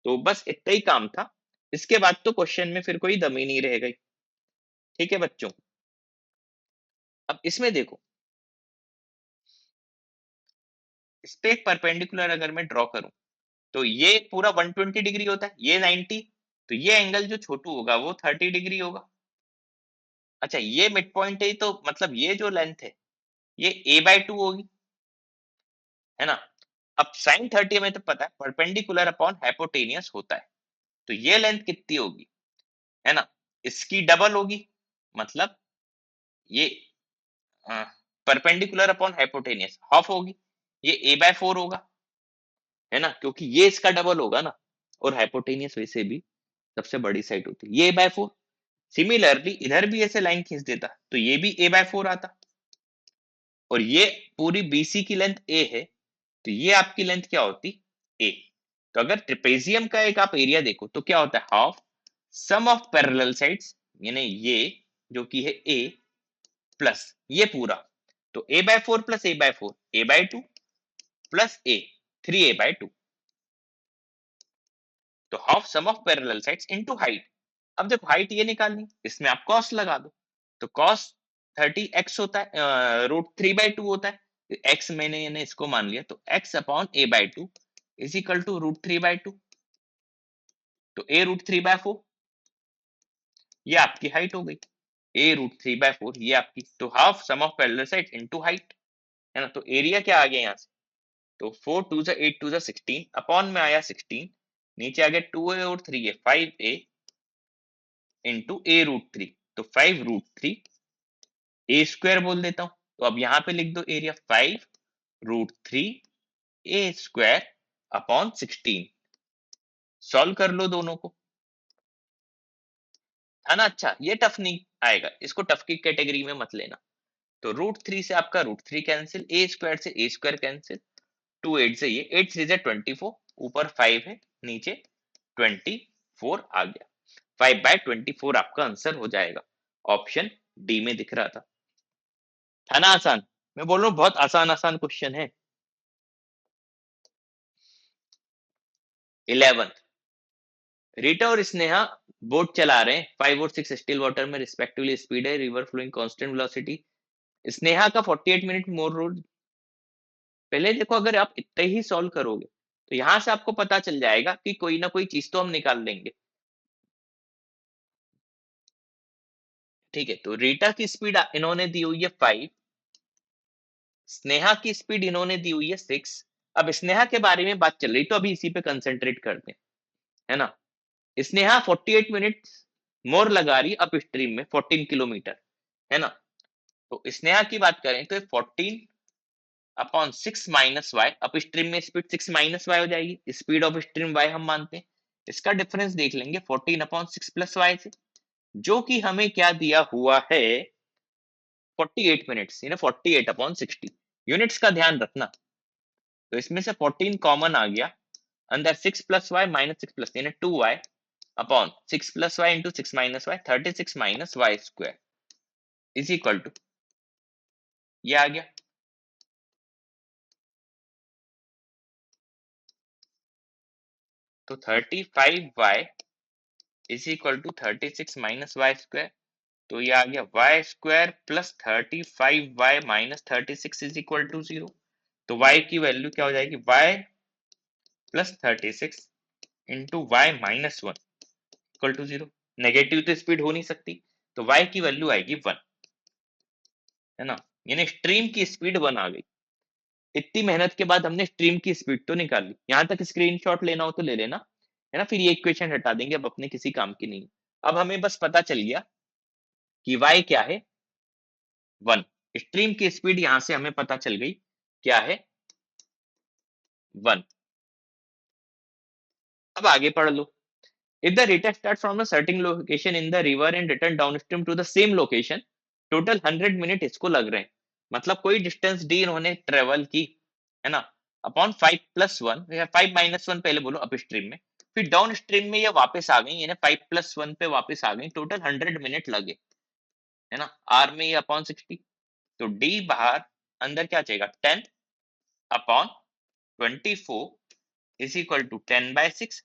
तो बस इतना ही काम था। इसके बाद तो क्वेश्चन में फिर कोई दम ही नहीं रह गई, ठीक है बच्चों। अब इसमें देखो, इस पे एक परपेंडिकुलर अगर मैं ड्रॉ करूं, तो ये पूरा 120 डिग्री होता है, ये 90, तो ये एंगल जो छोटू होगा वो 30 डिग्री होगा। अच्छा, ये मिड पॉइंट है, तो मतलब ये जो लेंथ है ये a/2 होगी, है ना। अब साइन 30 में तो पता है परपेंडिकुलर अपॉन हाइपोटेनियस होता है, तो ये लेंथ कितनी होगी, है ना, इसकी डबल होगी। मतलब ये परपेंडिकुलर अपॉन हाइपोटेनियस हाफ होगी, ये a/4 होगा, है ना, क्योंकि ये इसका डबल होगा ना, और हाइपोटेनियस वैसे भी सबसे बड़ी साइड होती है, ये a/4। सिमिलरली इधर भी ऐसे लाइन खींच देता तो ये भी a/4 आता, और ये पूरी BC की लेंथ a है, तो ये आपकी लेंथ क्या होती, a। तो अगर ट्रेपेजियम का एक आप एरिया देखो तो क्या होता है, half sum of parallel sides, यानी ये जो कि है a प्लस ये पूरा, तो a/4 plus a/4 a/2 plus a 3a/2, तो half sum of parallel sides into height. अब देखो हाइट ये निकालनी, इसमें आप कॉस लगा दो, तो कॉस 30x होता है, √3/2 होता है, x मैंने यानी इसको मान लिया, तो x upon a/2 is equal to √3/2, तो a√3/4 ये आपकी हाइट हो गई, a√3/4 ये आपकी, तो half sum of parallel side into height, है ना। तो एरिया क्या आ गया यहाँ से, तो 4 2 8 2 16 अपॉन में आया 16, नीचे आ गया 2a और 3a 5a इंटू a√3, तो 5√3 ए स्क्वायर बोल देता हूं, तो अब यहां पे लिख दो एरिया 5√3 ए स्क्वायर अपॉन 16, सॉल्व कर लो दोनों को, है ना। अच्छा, ये टफ नहीं आएगा, इसको टफ की कैटेगरी में मत लेना। तो √3 से आपका √3 कैंसिल, ए स्क्वायर से ए स्क्वायर कैंसिल, 2 8 से ये 8 3 से 24, ऊपर 5 है नीचे 24 आ गया, 5/24 आपका आंसर हो जाएगा। ऑप्शन डी में दिख रहा था ना आसान। मैं बोल रहा हूँ बहुत आसान आसान क्वेश्चन है। 11, रीटा और स्नेहा बोट चला रहे हैं, 5 और 6 स्टिल वाटर में रिस्पेक्टिवली, स्पीड है, river flowing constant velocity, Sneha का 48 मिनट मोर रोड। पहले देखो, अगर आप इतना ही सॉल्व करोगे तो यहां से आपको पता चल जाएगा कि कोई ना कोई चीज तो हम निकाल लेंगे, ठीक है। तो रीटा की स्पीड इन्होंने दी हुई है 5, स्नेहा की स्पीड इन्होंने दी हुई है 6। अब स्नेहा के बारे में बात चल रही तो अभी इसी पे कंसंट्रेट करते हैं, है ना। स्नेहा 48 मिनट मोर लगा रही अप स्ट्रीम में 14 किलोमीटर, है ना। तो स्नेहा की बात करें तो 14 upon 6 minus y, upstream में स्पीड 6 माइनस वाई हो जाएगी, स्पीड ऑफ स्ट्रीम वाई हम मानते हैं। इसका डिफरेंस देख लेंगे 14 अपॉन 6 प्लस वाई से, जो कि हमें क्या दिया हुआ है 48 मिनट्स, यानी 48 अपॉन 60। यूनिट्स का ध्यान रखना। तो इसमें से 14 कॉमन आ गया, अंदर 6 प्लस वाई माइनस 6 प्लस यानी 2y upon 6 plus y into 6 minus y 36 minus y square is equal to, ये आ गया। तो 35y is equal to 36 minus y square, तो ये आ गया y square plus 35y minus 36 is equal to 0। तो y की वैल्यू क्या हो जाएगी, y plus 36 into y minus 1 equal to 0। Negative तो स्पीड हो नहीं सकती, तो y की वैल्यू आएगी 1, है ना। यानी स्ट्रीम की स्पीड 1 आ गई। इतनी मेहनत के बाद हमने स्ट्रीम की स्पीड तो निकाल ली। यहां तक स्क्रीनशॉट लेना हो तो ले लेना, है ना, फिर ये इक्वेशन हटा देंगे, अब अपने किसी काम की नहीं। अब हमें बस पता चल गया कि y क्या है 1। स्ट्रीम की स्पीड यहां से हमें पता चल गई क्या है 1। अब आगे पढ़ लो। If the reader starts from a certain location in the river and return downstream to the same location, total 100 minute इसको लग रहे हैं। मतलब कोई डिस्टेंस डी इन्होंने ट्रेवल की, है ना, अपॉन 5 प्लस 1 या 5 माइनस 1 पहले बोलो अप स्ट्रीम में, फिर डाउन स्ट्रीम में ये वापस आ गई, यानी 5 प्लस 1 पे वापस आ गई, टोटल 100 मिनट लगे, है ना। आर में ये अपॉन 60, तो डी बाहर, अंदर क्या चाहिए 10 upon 24 is equal to 10 by 6।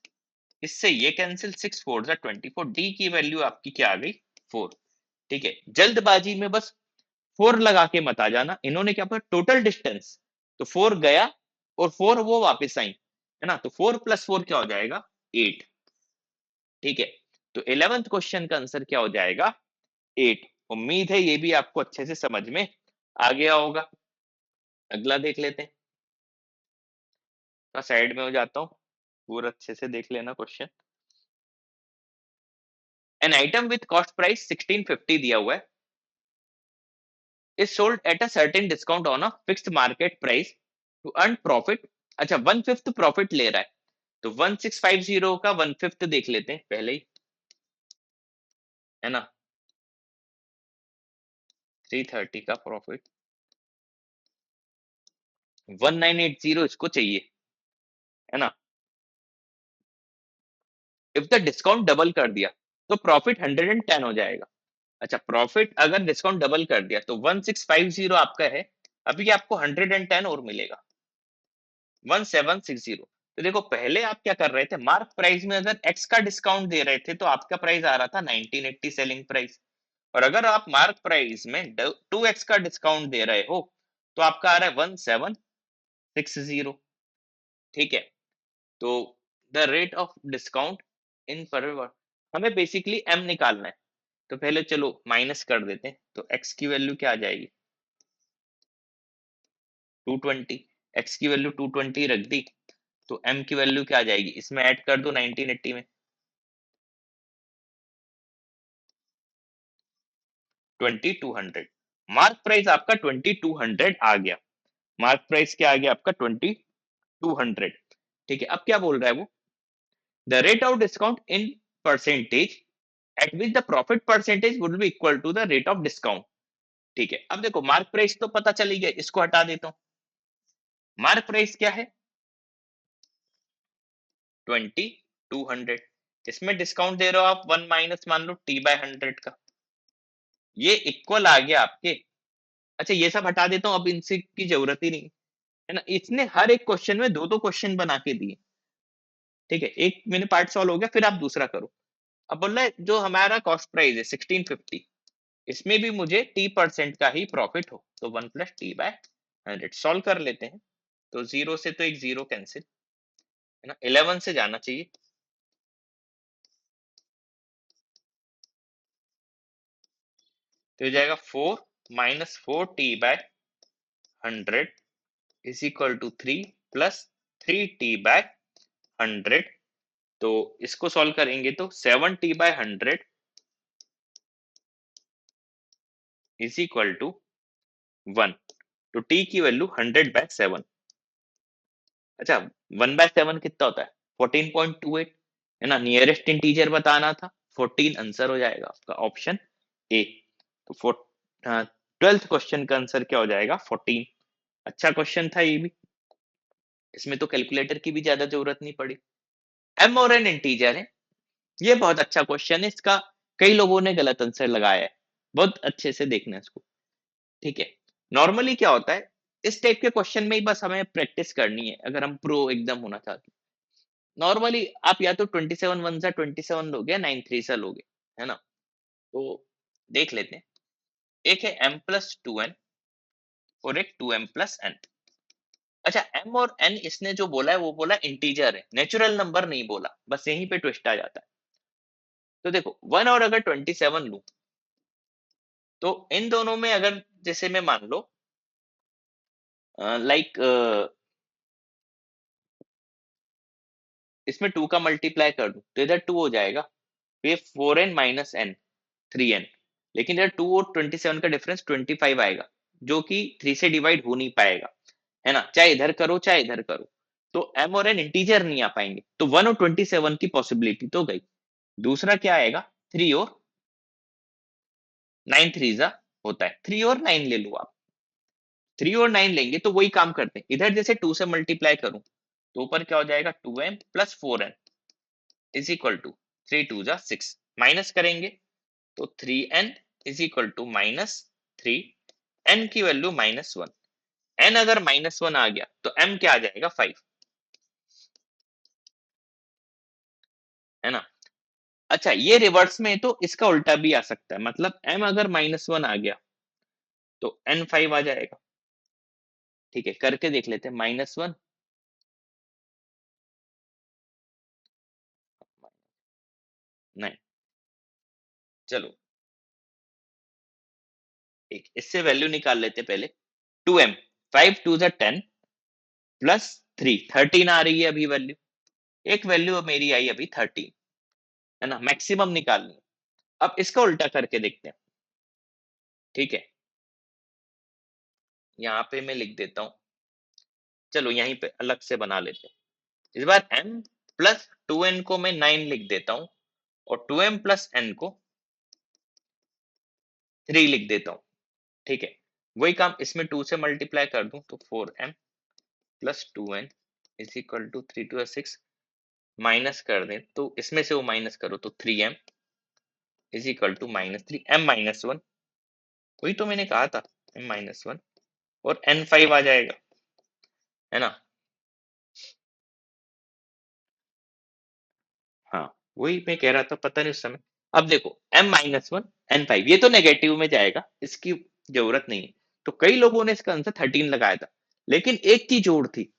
इससे ये कैंसिल, 6 4 जा 24, डी की वैल्यू आपकी क्या आ गई 4। ठीक है, जल्दबाजी में बस 4 लगा के मत आ जाना। इन्होंने क्या पढ़ा टोटल डिस्टेंस, तो 4 गया और 4 वो वापस आई, है ना, तो 4 प्लस 4 क्या हो जाएगा 8। ठीक है, तो 11th क्वेश्चन का आंसर क्या हो जाएगा 8। उम्मीद है ये भी आपको अच्छे से समझ में आ गया होगा। अगला देख लेते हैं, तो साइड में हो जाता हूँ, पूरा अच्छे से देख लेना question. An item with cost price 1650 दिया हुआ है, is sold at a certain discount on a fixed market price to earn profit। अच्छा 1/5 प्रॉफिट ले रहा है, तो 1650 का 1/5 देख लेते हैं पहले ही, है ना। 330 का प्रॉफिट 1980 इसको चाहिए, है ना। इफ द डिस्काउंट डबल कर दिया तो प्रॉफिट 110 हो जाएगा। अच्छा, प्रॉफिट अगर डिस्काउंट डबल कर दिया तो 1650 आपका है, अभी आपको 110 और मिलेगा 1760। तो देखो पहले आप क्या कर रहे थे, मार्क प्राइस में अगर एक्स का डिस्काउंट दे रहे थे तो आपका प्राइस आ रहा था 1980 सेलिंग प्राइस, और अगर आप मार्क प्राइस में 2x का डिस्काउंट दे रहे हो तो आपका आ रहा है 1760। ठीक है, तो द रेट ऑफ डिस्काउंट इन पर, हमें बेसिकली एम निकालना है, तो पहले चलो माइनस कर देते हैं, तो एक्स की वैल्यू क्या आ जाएगी 220, एक्स की वैल्यू 220 रख दी, तो एम की वैल्यू क्या आ जाएगी, इसमें ऐड कर दो 1980 में 2200। मार्क प्राइस आपका 2200 आ गया, मार्क प्राइस क्या आ गया आपका 2200। ठीक है, अब क्या बोल रहा है वो, the rate of discount in percentage at which the profit percentage would be equal to the rate of discount. ठीक है, अब देखो मार्क प्राइस तो पता चली गया, इसको हटा देता हूं। मार्क प्राइस क्या है 2200, इसमें डिस्काउंट दे रहे हो आप 1 माइनस मान लो टी बाय 100 का, ये इक्वल आ गया आपके। अच्छा ये सब हटा देता हूं, अब इनसे की जरूरत ही नहीं, है ना। इसने हर एक क्वेश्चन में दो दो क्वेश्चन बना के दिए। ठीक है, एक मैंने पार्ट सॉल्व हो गया, फिर आप दूसरा करो। अब बोल रहा है जो हमारा कॉस्ट प्राइस है 1650, इसमें भी मुझे टी% का ही प्रॉफिट हो, तो 1 प्लस टी बाय 100 सॉल्व कर लेते हैं। तो जीरो से तो एक जीरो कैंसिल, है ना, 11 से जाना चाहिए, तो हो जाएगा 4 minus 4 t by 100 is equal to 3 plus 3t/100। तो इसको सॉल्व करेंगे तो 7t/100 इज इक्वल टू 1। तो t की वैल्यू 100/7। अच्छा, 1/7 कितना होता है? 14.28 है ना। नियरेस्ट इंटीजर बताना था, 14 आंसर हो जाएगा आपका ऑप्शन ए। तो 12th क्वेश्चन का आंसर क्या हो जाएगा? 14। अच्छा क्वेश्चन था ये भी, इसमें तो कैलकुलेटर की भी ज्यादा जरूरत नहीं पड़ी। एम और एन इंटीजर है, ये बहुत अच्छा क्वेश्चन है। इसका कई लोगों ने गलत आंसर लगाया है, बहुत अच्छे से देखना इसको। ठीक है, नॉर्मली क्या होता है, इस टाइप के क्वेश्चन में ही बस हमें प्रैक्टिस करनी है अगर हम प्रो एकदम होना चाहते हैं। नॉर्मली आप या तो 27 वन सा 27 लोगे या 9 थ्री सा लोगे, है ना। तो देख लेते हैं। एक है m+2n और एक 2m+n। अच्छा, m और n इसने जो बोला है वो बोला इंटीजर है, नेचुरल नंबर नहीं बोला, बस यहीं पे ट्विस्ट आ जाता है। तो देखो 1 और अगर 27 लूं, तो इन दोनों में अगर जैसे मैं मान लो लाइक इसमें 2 का मल्टीप्लाई कर दूं तो इधर 2 हो जाएगा, फिर 4n - n 3n। लेकिन इधर 2 और 27 का डिफरेंस 25 आएगा, जो कि 3 से डिवाइड हो नहीं पाएगा, है ना। चाहे इधर करो चाहे इधर करो, तो m और n इंटीजर नहीं आ पाएंगे। तो 1 और 27 की पॉसिबिलिटी तो गई। दूसरा क्या आएगा? 3 और 9 थ्री जा होता है, 3 और 9 ले लो आप। 3 और 9 लेंगे तो वही काम करते हैं, इधर जैसे 2 से मल्टीप्लाई करूं तो ऊपर क्या हो जाएगा? 2m+4n इज इक्वल टू 3 2 जा 6। माइनस करेंगे तो 3n is equal to -3। n की वैल्यू -1। n अगर -1 आ गया तो m क्या आ जाएगा? 5, है ना। अच्छा, ये रिवर्स में तो इसका उल्टा भी आ सकता है, मतलब m अगर -1 आ गया तो n 5 आ जाएगा। ठीक है, करके देख लेते हैं। -1, नहीं, चलो एक इससे वैल्यू निकाल लेते पहले। 2m, 5 2 जा 10 +3 13 आ रही है अभी वैल्यू। एक वैल्यू मेरी आई अभी 13, है ना। मैक्सिमम निकालनी है। अब इसका उल्टा करके देखते हैं। ठीक है, यहाँ पे मैं लिख देता हूँ, चलो यहीं पे अलग से बना लेते हैं। इस बार m+2n को मैं 9 लिख देता हूँ और 2m+n को 3 लिख देता हूँ। ठीक है, वही काम इसमें 2 से मल्टीप्लाई कर दूं तो 4m+2n is equal to 3 2 6। Minus कर दें तो इसमें से वो माइनस करो तो 3m is equal to -3 m-1। वही तो मैंने कहा था, m-1 और n 5 आ जाएगा, है ना। हाँ, वही मैं कह रहा था, पता नहीं उस समय। अब देखो m-1 n 5, ये तो नेगेटिव में जाएगा, इसकी जरूरत नहीं है। तो कई लोगों ने इसका आंसर 13 लगाया था, लेकिन एक चीज और थी,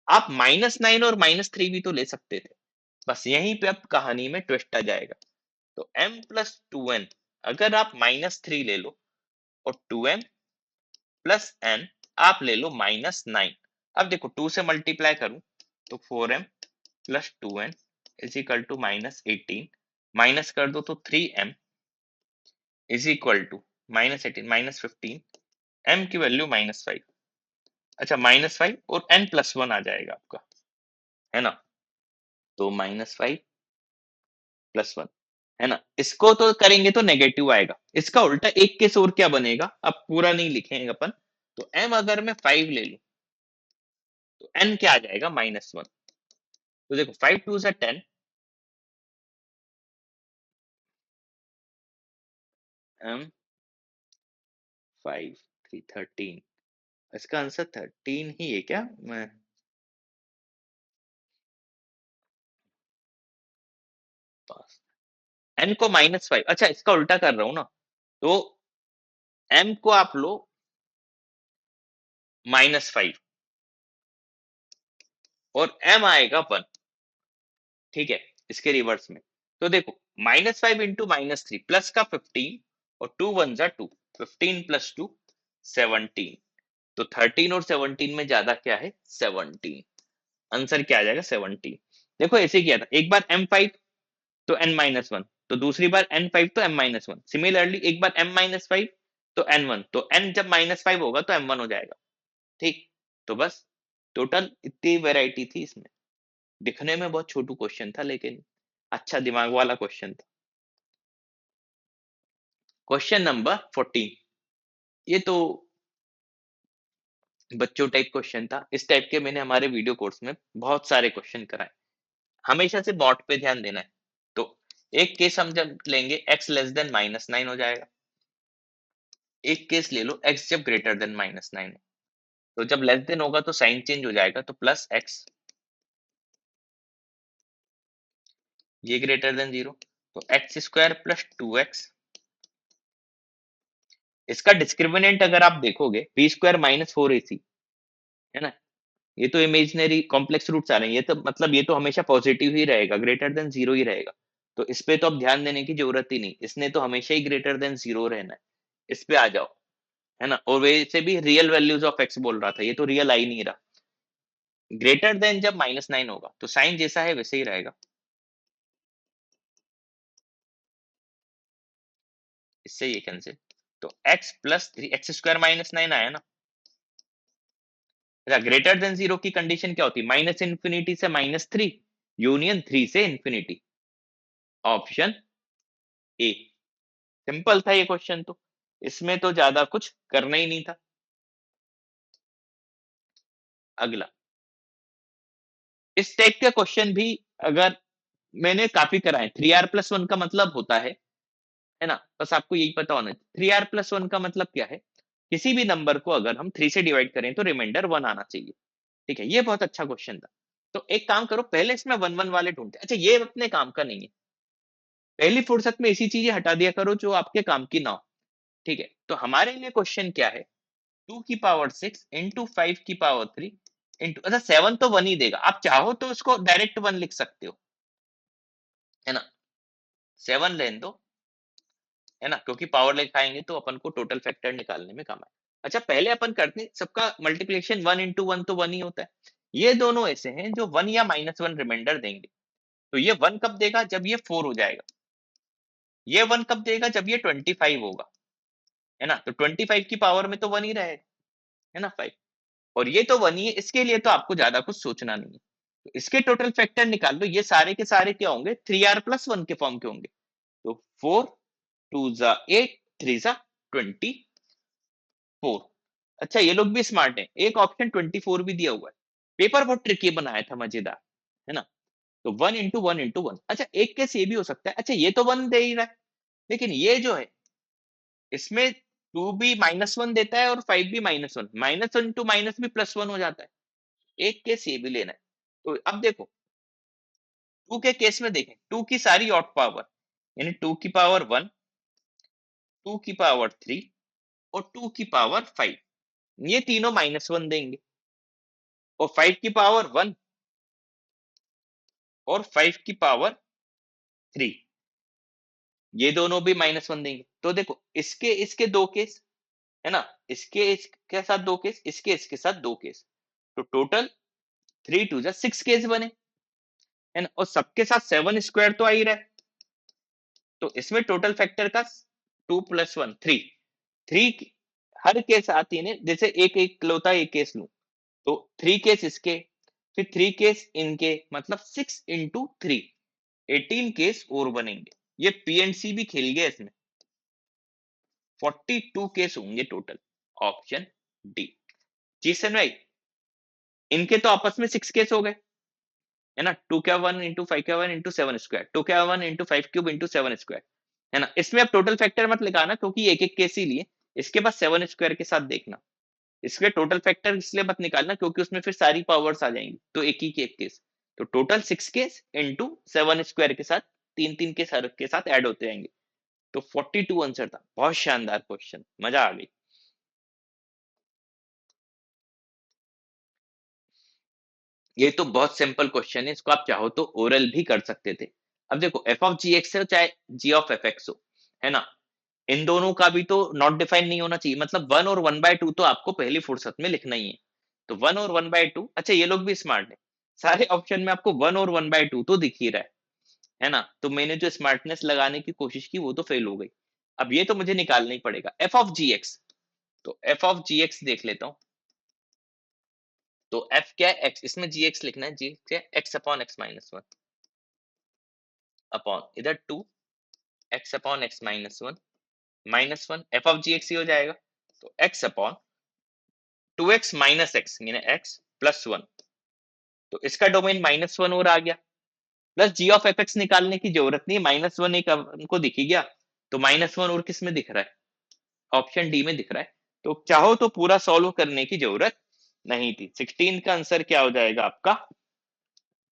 आप -9 और -3 भी तो ले सकते थे। बस यहीं पे अब कहानी में ट्विस्ट आ जाएगा। तो m+2n अगर आप -3 ले लो और 2m+n आप ले लो -9। अब देखो 2 से मल्टीप्लाई करूं तो 4m+2n is equal to -18। Minus कर दो तो 3m is equal to -18 -15। m की वैल्यू -5। अच्छा, -5 और n+1 आ जाएगा आपका, है ना। तो -5+1, है ना। इसको तो करेंगे तो नेगेटिव आएगा। इसका उल्टा एक केस और क्या बनेगा, अब पूरा नहीं लिखेंगे अपन। तो m अगर मैं 5 ले लूं तो n क्या आ जाएगा? -1। तो देखो 5 2 जा 10, m 5 3 13। इसका आंसर 13 ही है क्या? मैं पास n को -5, अच्छा इसका उल्टा कर रहा हूं ना। तो m को आप लो -5 और m आएगा 1। ठीक है, इसके रिवर्स में। तो देखो -5 इंटू -3 प्लस का 15 और 2 1 जा 2, 15+2 17। तो 13 और 17 में ज्यादा क्या है? 17। आंसर क्या आ जाएगा 70। देखो ऐसे किया था, एक बार m5 तो n-1, तो दूसरी बार n5 तो m-1, सिमिलरली एक बार m-5 तो n1, तो n जब -5 होगा तो m1 हो जाएगा। ठीक, तो बस टोटल इतनी वैरायटी थी इसमें। दिखने में बहुत छोटू क्वेश्चन था लेकिन अच्छा दिमाग वाला क्वेश्चन था। क्वेश्चन नंबर 14, ये तो बच्चों टाइप क्वेश्चन था। इस टाइप के मैंने हमारे वीडियो कोर्स में बहुत सारे क्वेश्चन कराए। हमेशा से बॉट पे ध्यान देना है। तो एक केस हम जब लेंगे x लेस देन -9 हो जाएगा। एक केस ले लो x जब ग्रेटर देन -9 हो। तो जब लेस देन होगा तो साइन चेंज हो जाएगा, तो प्लस x, ये ग्रेटर देन 0 तो x स्क्वायर प्लस 2x। इसका डिस्क्रिमिनेंट अगर आप देखोगे b स्क्वायर माइनस 4ac, है ना, ये तो इमेजिनरी कॉम्प्लेक्स रूट्स आ रहे हैं, ये तो मतलब ये तो हमेशा पॉजिटिव ही रहेगा, ग्रेटर देन 0 ही रहेगा। तो इस पे तो अब ध्यान देने की जरूरत ही नहीं, इसने तो हमेशा ही ग्रेटर देन 0 रहना है। इस पे आ जाओ, है ना, और वैसे भी रियल वैल्यूज ऑफ x बोल रहा था, ये तो रियल आ ही नहीं रहा। ग्रेटर देन जब -9 होगा तो साइन जैसा है वैसे ही रहेगा। इससे ये कैंसिल, तो x प्लस 3 एक्स स्क्वायर -9 आया ना। ग्रेटर देन 0 की कंडीशन क्या होती है? माइनस इंफिनिटी से -3 यूनियन 3 से इंफिनिटी। Option A. सिंपल था ये क्वेश्चन तो, इसमें तो ज्यादा कुछ करना ही नहीं था। अगला, इस टाइप का क्वेश्चन भी अगर मैंने काफी कराए, 3r+1 का मतलब होता है ना, बस आपको यही पता होना चाहिए 3r+1 का मतलब क्या है। किसी भी नंबर को अगर हम 3 से डिवाइड करें तो रिमाइंडर 1 आना चाहिए। ठीक है, ये बहुत अच्छा क्वेश्चन था। तो एक काम करो, पहले इसमें 1 1 वाले ढूंढते। अच्छा, ये अपने काम का नहीं है, पहली फुर्सत में ऐसी चीजें हटा दिया करो जो आपके काम की ना हो। ठीक है, तो हमारे लिए क्वेश्चन क्या है, 2 की पावर 6 इंटू 5 की पावर 3 इंटू, अच्छा 7 तो 1 ही देगा, आप चाहो तो उसको डायरेक्ट 1 लिख सकते हो, है ना, 7 लेने दो, है ना, क्योंकि पावर लिखाएंगे तो अपन को टोटल फैक्टर निकालने में काम आए। अच्छा, पहले अपन करते हैं, सबका मल्टीप्लिकेशन 1 इंटू 1 तो 1 ही होता है। ये दोनों ऐसे हैं जो 1 या -1 रिमाइंडर देंगे। तो ये 1 कब देगा? जब ये 4 हो जाएगा। ये 1 कब देगा? जब ये 25 होगा, है ना, तो 25 की पावर में तो 1 ही रहेगा, है ना, 5। और ये तो 1 ही है, इसके लिए तो आपको ज्यादा कुछ सोचना नहीं है। तो इसके टोटल फैक्टर निकाल लो, ये सारे के सारे क्या होंगे? 3r+1 के फॉर्म के होंगे। तो 4 2 जा 8 3 जा 24। अच्छा, ये लोग भी स्मार्ट हैं, एक ऑप्शन 24 भी दिया हुआ है। पेपर बहुत ट्रिकी बनाया था, मजेदार, है ना। तो 1 इंटू 1 इंटू 1, अच्छा एक केस ये भी हो सकता है, अच्छा ये तो 1 दे ही रहा है, लेकिन ये जो है इसमें 2 भी -1 देता है और 5 भी -1, माइनस इंटू माइनस भी +1 हो जाता है। एक केस ये भी लेना है। तो अब देखो, 2 के केस में देखें, 2 की सारी ऑड पावर, यानी 2 की पावर 1, 2 की पावर 3 और 2 की पावर 5, ये तीनों -1 देंगे। और 5 की पावर 1 और 5 की पावर 3, ये दोनों भी -1 देंगे। तो देखो, इसके इसके 2 केस, है ना, इसके इसके साथ 2 केस, इसके इसके साथ 2 केस, तो टोटल 3 2 जा 6 केस बने, है ना, और सबके साथ 7 स्क्वायर तो आ ही रहा है। तो इसमें टोटल फैक्टर का 2 + 1 3, 3 हर के साथ ही, जैसे एक एक लोता एक केस लूं, तो 3 केस इसके, फिर 3 केस इनके, मतलब 6 इंटू 3, 18 केस और बनेंगे। ये पी एंड सी भी खेल गया इसमें, 42 केस होंगे टोटल। Option d. जी सर भाई, इनके तो आपस में 6 केस हो गए, है ना, 2 का 1 इंटू 5 का 1 इंटू 7 स्क्वायर, 2 का 1 इंटू 5 क्यूब इंटू 7 स्क्वायर, है ना। इसमें अब टोटल फैक्टर मत लगाना क्योंकि एक एक केस ही लिए, इसके बाद 7 स्क्वायर के साथ देखना। इसके टोटल फैक्टर इसलिए मत निकालना क्योंकि उसमें फिर सारी पावर्स आ जाएंगी, तो एक ही एक केस, तो टोटल 6 केस इंटू 7 स्क्वायर के साथ, तीन तीन के सर के साथ ऐड होते जाएंगे। तो 42 आंसर था। बहुत शानदार क्वेश्चन, मजा आ गई। ये तो बहुत सिंपल क्वेश्चन है, इसको आप चाहो तो ओरल भी कर सकते थे। अब देखो, एफ ऑफ जी एक्स हो चाहे जी ऑफ एफ एक्स हो, है ना, इन दोनों का भी तो नॉट डिफाइन नहीं होना चाहिए, मतलब 1 और 1/2 तो आपको पहली फुर्सत में लिखना ही है। तो 1 और 1/2, अच्छा ये लोग भी स्मार्ट है, सारे ऑप्शन में आपको 1 और 1/2 तो दिख ही रहा है ना? तो मैंने जो स्मार्टनेस लगाने की कोशिश की वो तो फेल हो गई। अब ये तो मुझे निकालना ही पड़ेगा एफ ऑफ जीएक्स। तो एफ ऑफ जीएक्स देख लेता हूँ। तो एफ क्या है? एक्स। इसमें जीएक्स लिखना है। जी क्या है? X upon x minus one upon इधर to x upon x minus one F of GX ही हो जाएगा। तो x upon two x minus x यानी एक्स प्लस वन। तो इसका डोमेन माइनस वन और आ गया। Plus ji of F x निकालने की जरूरत नहीं, माइनस वन एक हमको दिख ही गया। तो माइनस वन और किस में दिख रहा है? ऑप्शन डी में दिख रहा है। तो चाहो तो पूरा सॉल्व करने की जरूरत नहीं थी। 16 का आंसर क्या हो जाएगा आपका?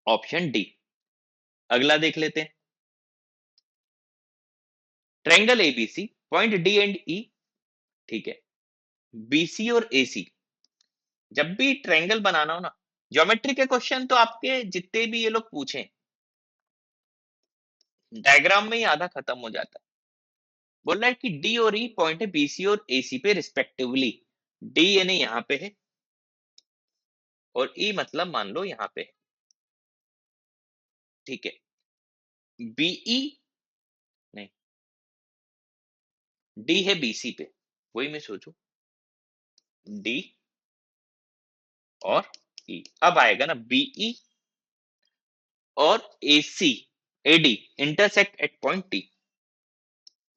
Option d. अगला देख लेते हैं। Triangle ABC, point D and E, ठीक है। बीसी और एसी, जब भी ट्रायंगल बनाना हो ना, ज्योमेट्री के क्वेश्चन तो आपके जितने भी ये लोग पूछें, डायग्राम में ही आधा खत्म हो जाता है। बोल रहा है कि डी और ई पॉइंट है बीसी और एसी पे रिस्पेक्टिवली। डी यानी यहाँ पे है और ई मतलब मान लो यहाँ पे है, ठीक है। बीई नहीं, डी है बीसी पे, वही मैं सोचू, डी और ई। अब आएगा ना बीई और AC AD intersect at point T.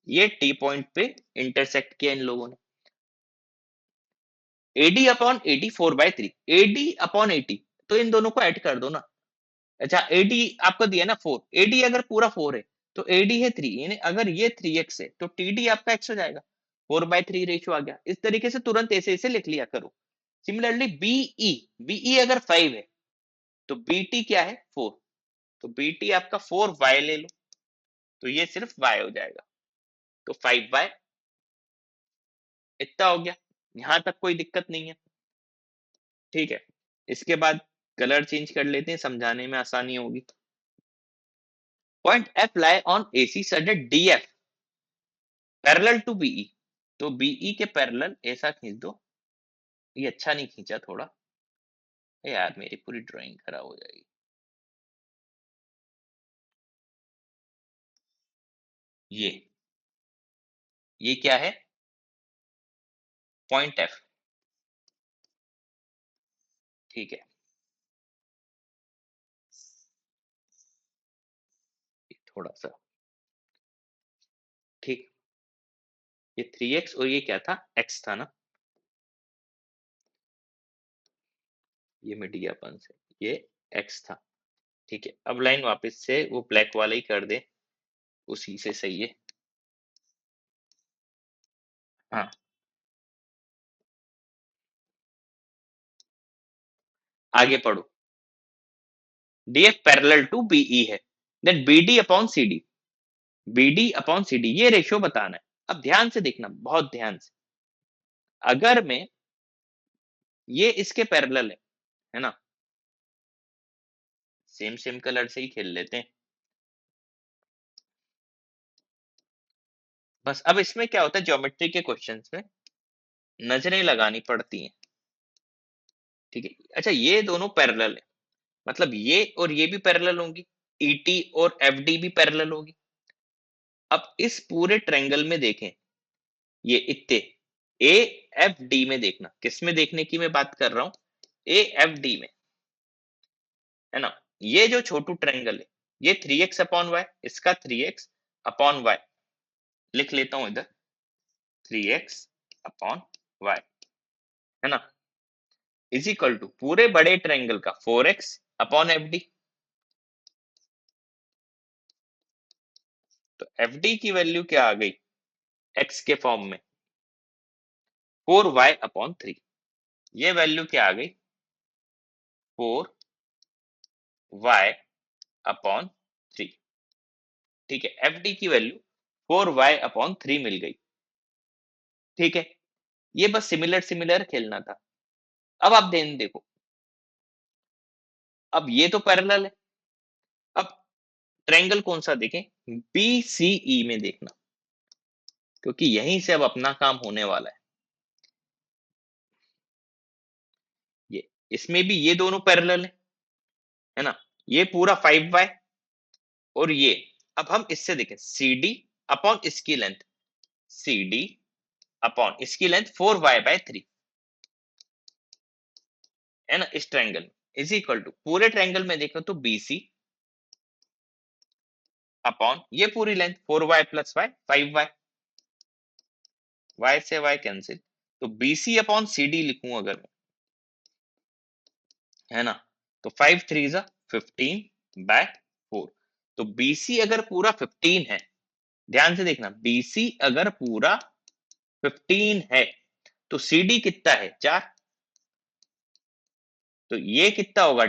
ये टी पॉइंट पे इंटरसेक्ट किया इन लोगों ने। AD upon AD 4/3, AD upon AT, तो इन दोनों को ऐड कर दो ना। अच्छा एडी आपको दिया ना 4, एडी अगर पूरा 4 है तो एडी है 3, यानी अगर ये 3x है तो टीडी आपका x हो जाएगा। 4/3 रेशियो आ गया। इस तरीके से तुरंत ऐसे ऐसे लिख लिया करो। सिमिलरली बीई, बीई अगर 5 है तो बीटी क्या है? 4। तो बीटी आपका 4y ले लो, तो ये सिर्फ y हो जाएगा। तो 5y इतना हो गया। यहां तक कोई दिक्कत नहीं है, ठीक है। इसके बाद कलर चेंज कर लेते हैं, समझाने में आसानी होगी। Point F lie on AC such that DF parallel to BE. तो बीई के पैरेलल ऐसा खींच दो। ये अच्छा नहीं खींचा थोड़ा, यार मेरी पूरी ड्राइंग खराब हो जाएगी। ये क्या है? पॉइंट एफ, ठीक है। थोड़ा सा ठीक। ये 3x और ये क्या था? x था ना। ये मिट गया अपन से, ये x था, ठीक है। अब लाइन वापस से वो ब्लैक वाला ही कर दे, उसी से सही है। हाँ, आगे पढ़ो। डीएफ पैरेलल टू बीई है, then BD upon CD, BD upon CD ये रेशियो बताना है। अब ध्यान से देखना, बहुत ध्यान से। अगर मैं ये इसके पैरेलल है ना, सेम सेम कलर से ही खेल लेते हैं बस। अब इसमें क्या होता है, ज्योमेट्री के क्वेश्चंस में नजरें लगानी पड़ती हैं, ठीक है। अच्छा ये दोनों पैरेलल है, मतलब ये और ये भी पैरेलल होंगी, ईटी और एफडी भी पैरेलल होगी। अब इस पूरे ट्रायंगल में देखें, ये इतने ए एफ डी में देखना, किस में देखने की मैं बात कर रहा हूं? ए एफ डी में, है ना। ये जो छोटू ट्रायंगल है, ये 3x अपॉन वाई, इसका 3x अपॉन वाई लिख लेता हूं इधर, 3x अपॉन वाई, है ना, इज इक्वल टू पूरे बड़े ट्रायंगल का 4x अपॉन एफ डी। तो एफ डी की वैल्यू क्या आ गई x के फॉर्म में? 4y upon 3। ये वैल्यू क्या आ गई? 4y अपॉन 3, ठीक है। एफ डी की वैल्यू 4y अपॉन 3 मिल गई, ठीक है। ये बस सिमिलर सिमिलर खेलना था। अब आप ध्यान देखो, अब ये तो पैरेलल है। अब ट्रायंगल कौन सा देखें? बीसीई में देखना, क्योंकि यहीं से अब अपना काम होने वाला है। ये इसमें भी ये दोनों पैरेलल है, है ना, ये पूरा 5y और ये, अब हम इससे देखें CD अपॉन इसकी लेंथ, CD अपॉन इसकी लेंथ 4y/3, है ना, इस ट्रायंगल में इज इक्वल टू, पूरे ट्रायंगल में देखो तो BC अपॉन ये पूरी length 4y + y 5y, y से y कैंसिल, तो BC अपॉन CD लिखूं अगर मैं, है ना, तो 5 3 जा 15/4, तो BC अगर पूरा 15 है, ध्यान से देखना, BC अगर पूरा 15 है तो CD कितना है 4, तो ये कितना होगा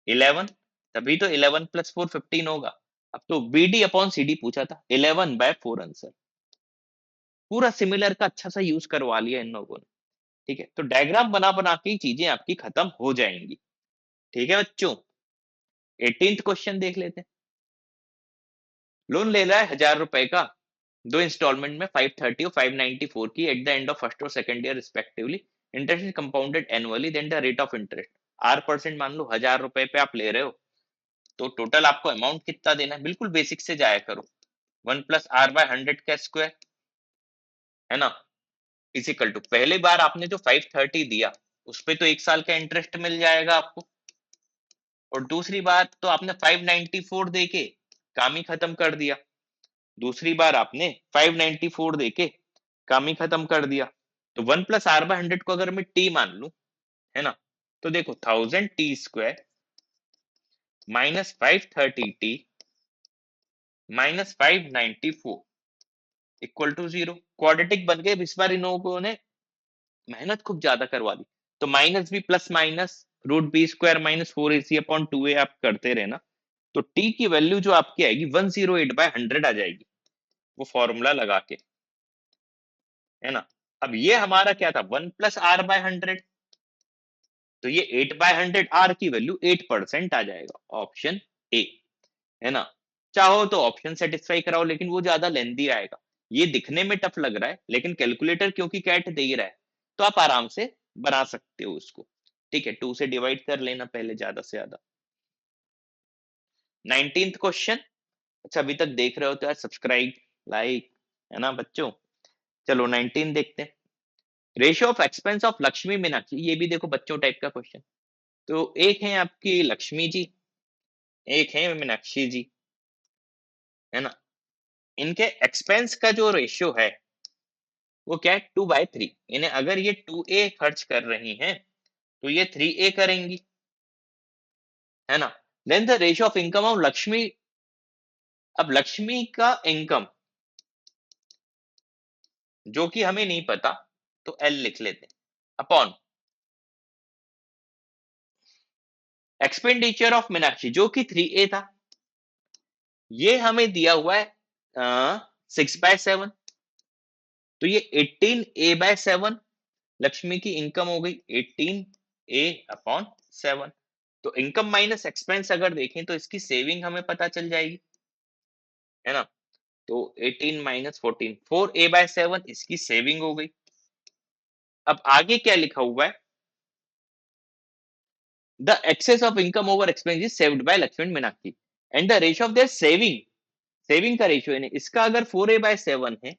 11, तभी तो 11 + 4 15 होगा। अब तो BD अपॉन CD पूछा था, 11/4 आंसर, पूरा सिमिलर का अच्छा सा यूज करवा लिया इन लोगों ने। ठीक है, तो डायग्राम बना बना के ही चीजें आपकी खत्म हो जाएंगी। ठीक है बच्चों, 18th क्वेश्चन देख लेते हैं। लोन ले रहा है 1000 रुपए का, दो इंस्टॉलमेंट में 530 और 594 की at the end of first और second year respectively, interest is compounded annually, then the rate of interest R% मान लो 1000 रुपए पे आप ले रहे हो, तो टोटल आपको अमाउंट कितना देना है, बिल्कुल बेसिक से जाया करो, 1 + R/100 का स्क्वायर, है ना, इज इक्वल टू, पहली बार आपने जो 530 दिया उस पे तो 1 साल का इंटरेस्ट मिल जाएगा आपको, और दूसरी बार तो आपने 594 देके काम ही खत्म कर दिया, दूसरी बार आपने 594 देके काम ही खत्म कर दिया, तो 1 + R/100 को अगर मैं T मान लूं, है ना, तो देखो 1000T² minus 530T minus 594 equal to 0, quadratic बन गए। इस बार इन लोगों ने मेहनत खूब ज्यादा करवा दी, तो माइनस भी plus minus √B² minus 4AC/2A आप करते रहना, तो T की वैल्यू जो आपकी आएगी 108/100 आ जाएगी, वो फॉर्मूला लगा के, है ना। अब ये हमारा क्या था 1 + R/100, तो ये 8/100 R की वैल्यू 8% आ जाएगा, ऑप्शन ए, है ना। चाहो तो ऑप्शन सेटिस्फाई कराओ, लेकिन वो ज्यादा लेंदी आएगा, ये दिखने में टफ लग रहा है, लेकिन कैलकुलेटर क्योंकि कैट दे ही रहा है, तो आप आराम से बना सकते हो उसको। ठीक है, 2 से डिवाइड कर लेना पहले ज्यादा से ज्यादा। 19th क्वेश्चन, अच्छा अभी तक देख रहे हो तो यार सब्सक्राइब, लाइक, है ना बच्चों। चलो 19 देखते हैं। Ratio of expense of Lakshmi Meenakshi, ये भी देखो बच्चों टाइप का क्वेश्चन। तो एक है आपकी लक्ष्मी जी, एक है मीनाक्षी जी, है ना, इनके एक्सपेंस का जो रेशियो है वो क्या है 2/3, इन्हें अगर ये 2A खर्च कर रही हैं तो ये 3A करेंगी, है ना। Then the ratio of income of Lakshmi, अब लक्ष्मी का इनकम जो कि हमें नहीं पता, तो L लिख लेते हैं, अपॉन एक्सपेंडिचर ऑफ मीनाक्षी जो कि 3A था, ये हमें दिया हुआ है 6/7, तो ये 18A/7 लक्ष्मी की इनकम हो गई 18A/7, तो इनकम माइनस एक्सपेंस अगर देखें तो इसकी सेविंग हमें पता चल जाएगी, है ना, तो 18 - 14 4A/7 इसकी सेविंग हो गई। अब आगे क्या लिखा हुआ है, the excess of income over expense is saved by Lakshman Meenakshi and the ratio of their saving, saving का रेशियो है इसका अगर 4A/7 है,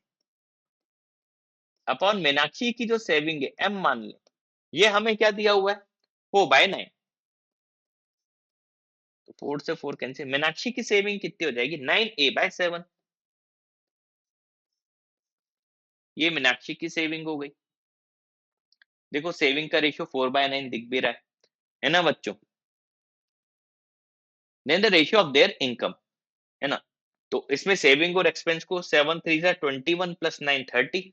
अपॉन मीनाक्षी की जो सेविंग है M मान ले, ये हमें क्या दिया हुआ है 4/9, तो 4 से 4 कैंसिल, मीनाक्षी की सेविंग कितनी हो जाएगी 9A/7, ये मीनाक्षी की सेविंग हो गई। देखो सेविंग का रेशियो 4/9 दिख भी रहा है ना बच्चों। Then the ratio of their income, है ना, तो इसमें सेविंग और एक्सपेंस को 7 3 जा 21 + 9 30,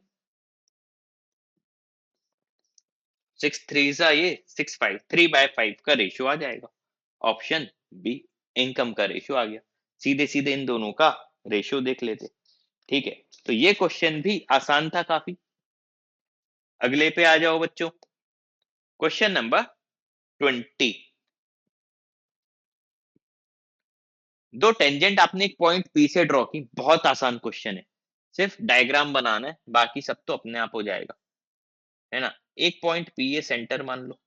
6 3 जा ये 6 5 3/5 का रेशियो आ जाएगा, ऑप्शन बी, इनकम का रेशियो आ गया। सीधे सीधे इन दोनों का रेशियो देख लेते। ठीक है, तो ये क्वेश्चन भी आसान था काफी। अगले पे आ जाओ बच्चों, क्वेश्चन नंबर 20। दो टेंजेंट आपने एक पॉइंट पी से ड्रॉ की, बहुत आसान क्वेश्चन है, सिर्फ डायग्राम बनाना है, बाकी सब तो अपने आप हो जाएगा, है ना। एक पॉइंट पी ए सेंटर मान लो,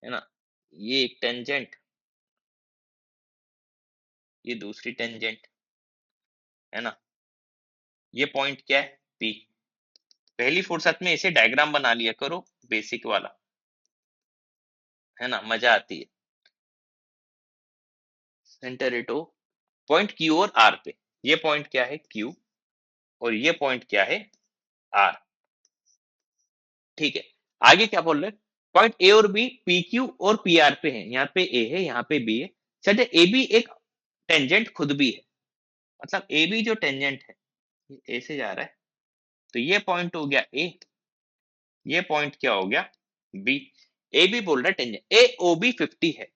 है ना, ये एक टेंजेंट, ये दूसरी टेंजेंट है ना, ये पॉइंट क्या है P। पहली फुर्सत में इसे डायग्राम बना लिया करो, बेसिक वाला, है ना, मजा आती है। सेंटर इट हो पॉइंट Q और R पे, ये पॉइंट क्या है Q और ये पॉइंट क्या है R। ठीक है, आगे क्या बोल रहे हैं, पॉइंट ए और बी पी क्यू और पी आर पे है, यहाँ पे ए है यहाँ पे बी है। सर ए बी एक टेंजेंट खुद भी है, मतलब ए बी जो टेंजेंट है ए से जा रहा है, तो ये पॉइंट हो गया ए, ये पॉइंट क्या हो गया बी। ए बी बोल रहा है टेंजेंट ए ओ बी 50 है।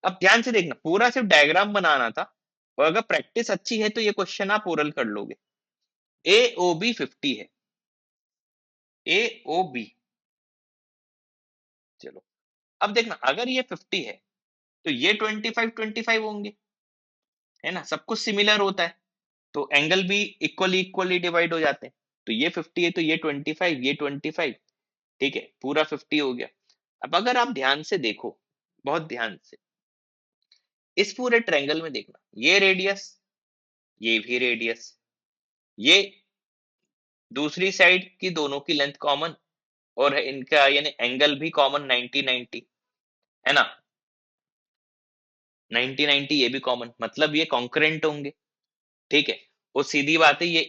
अब ध्यान से देखना, पूरा सिर्फ डायग्राम बनाना था, और अगर प्रैक्टिस अच्छी है तो ये क्वेश्चन आप ओरल कर लोगे। ए ओ बी 50 है, ए ओ बी। चलो अब देखना, अगर ये 50 है तो ये 25 होंगे, है ना, सब कुछ सिमिलर होता है, तो एंगल भी इक्वली इक्वली डिवाइड हो जाते हैं। तो ये 50 है तो ये 25, ये 25, ठीक है, पूरा 50 हो गया। अब अगर आप ध्यान से देखो, बहुत ध्यान से, इस पूरे ट्रायंगल में देखना, ये रेडियस, ये भी रेडियस, ये दूसरी साइड की दोनों की लेंथ कॉमन, और इनका यानी एंगल भी कॉमन 90-90, है ना, 90-90 ये भी कॉमन, मतलब ये कॉन्करेंट होंगे। ठीक है, और सीधी बात है, ये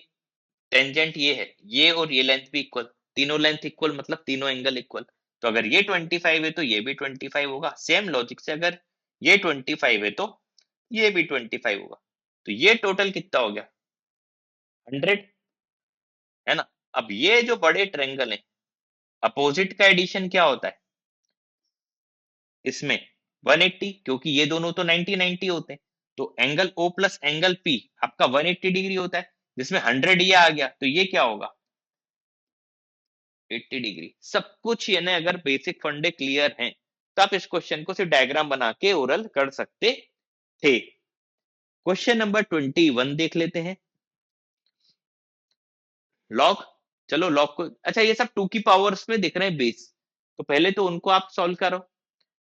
टेंजेंट ये है, ये और ये लेंथ भी इक्वल, तीनों लेंथ इक्वल मतलब तीनों एंगल इक्वल। तो अगर ये 25 है तो ये भी 25 होगा। सेम लॉजिक से अगर ये 25 है तो ये भी 25 होगा। तो ये टोटल कितना हो गया 100, है ना। अब ये जो बड़े ट्रायंगल है, अपोजिट का एडिशन क्या होता है इसमें 180, क्योंकि ये दोनों तो 90-90 होते हैं। तो angle O plus angle P आपका 180 डिग्री होता है, जिसमें 100 ये आ गया, तो ये क्या होगा 80 डिग्री। सब कुछ यानी अगर बेसिक फंडे क्लियर हैं तो आप इस क्वेश्चन को सिर्फ डायग्राम बना के ओरल कर सकते थे। क्वेश्चन नंबर 21 देख लेते हैं। लॉग, चलो लॉग को, अच्छा ये सब टू की पावर्स में दिख रहे हैं बेस, तो पहले तो उनको आप सॉल्व करो।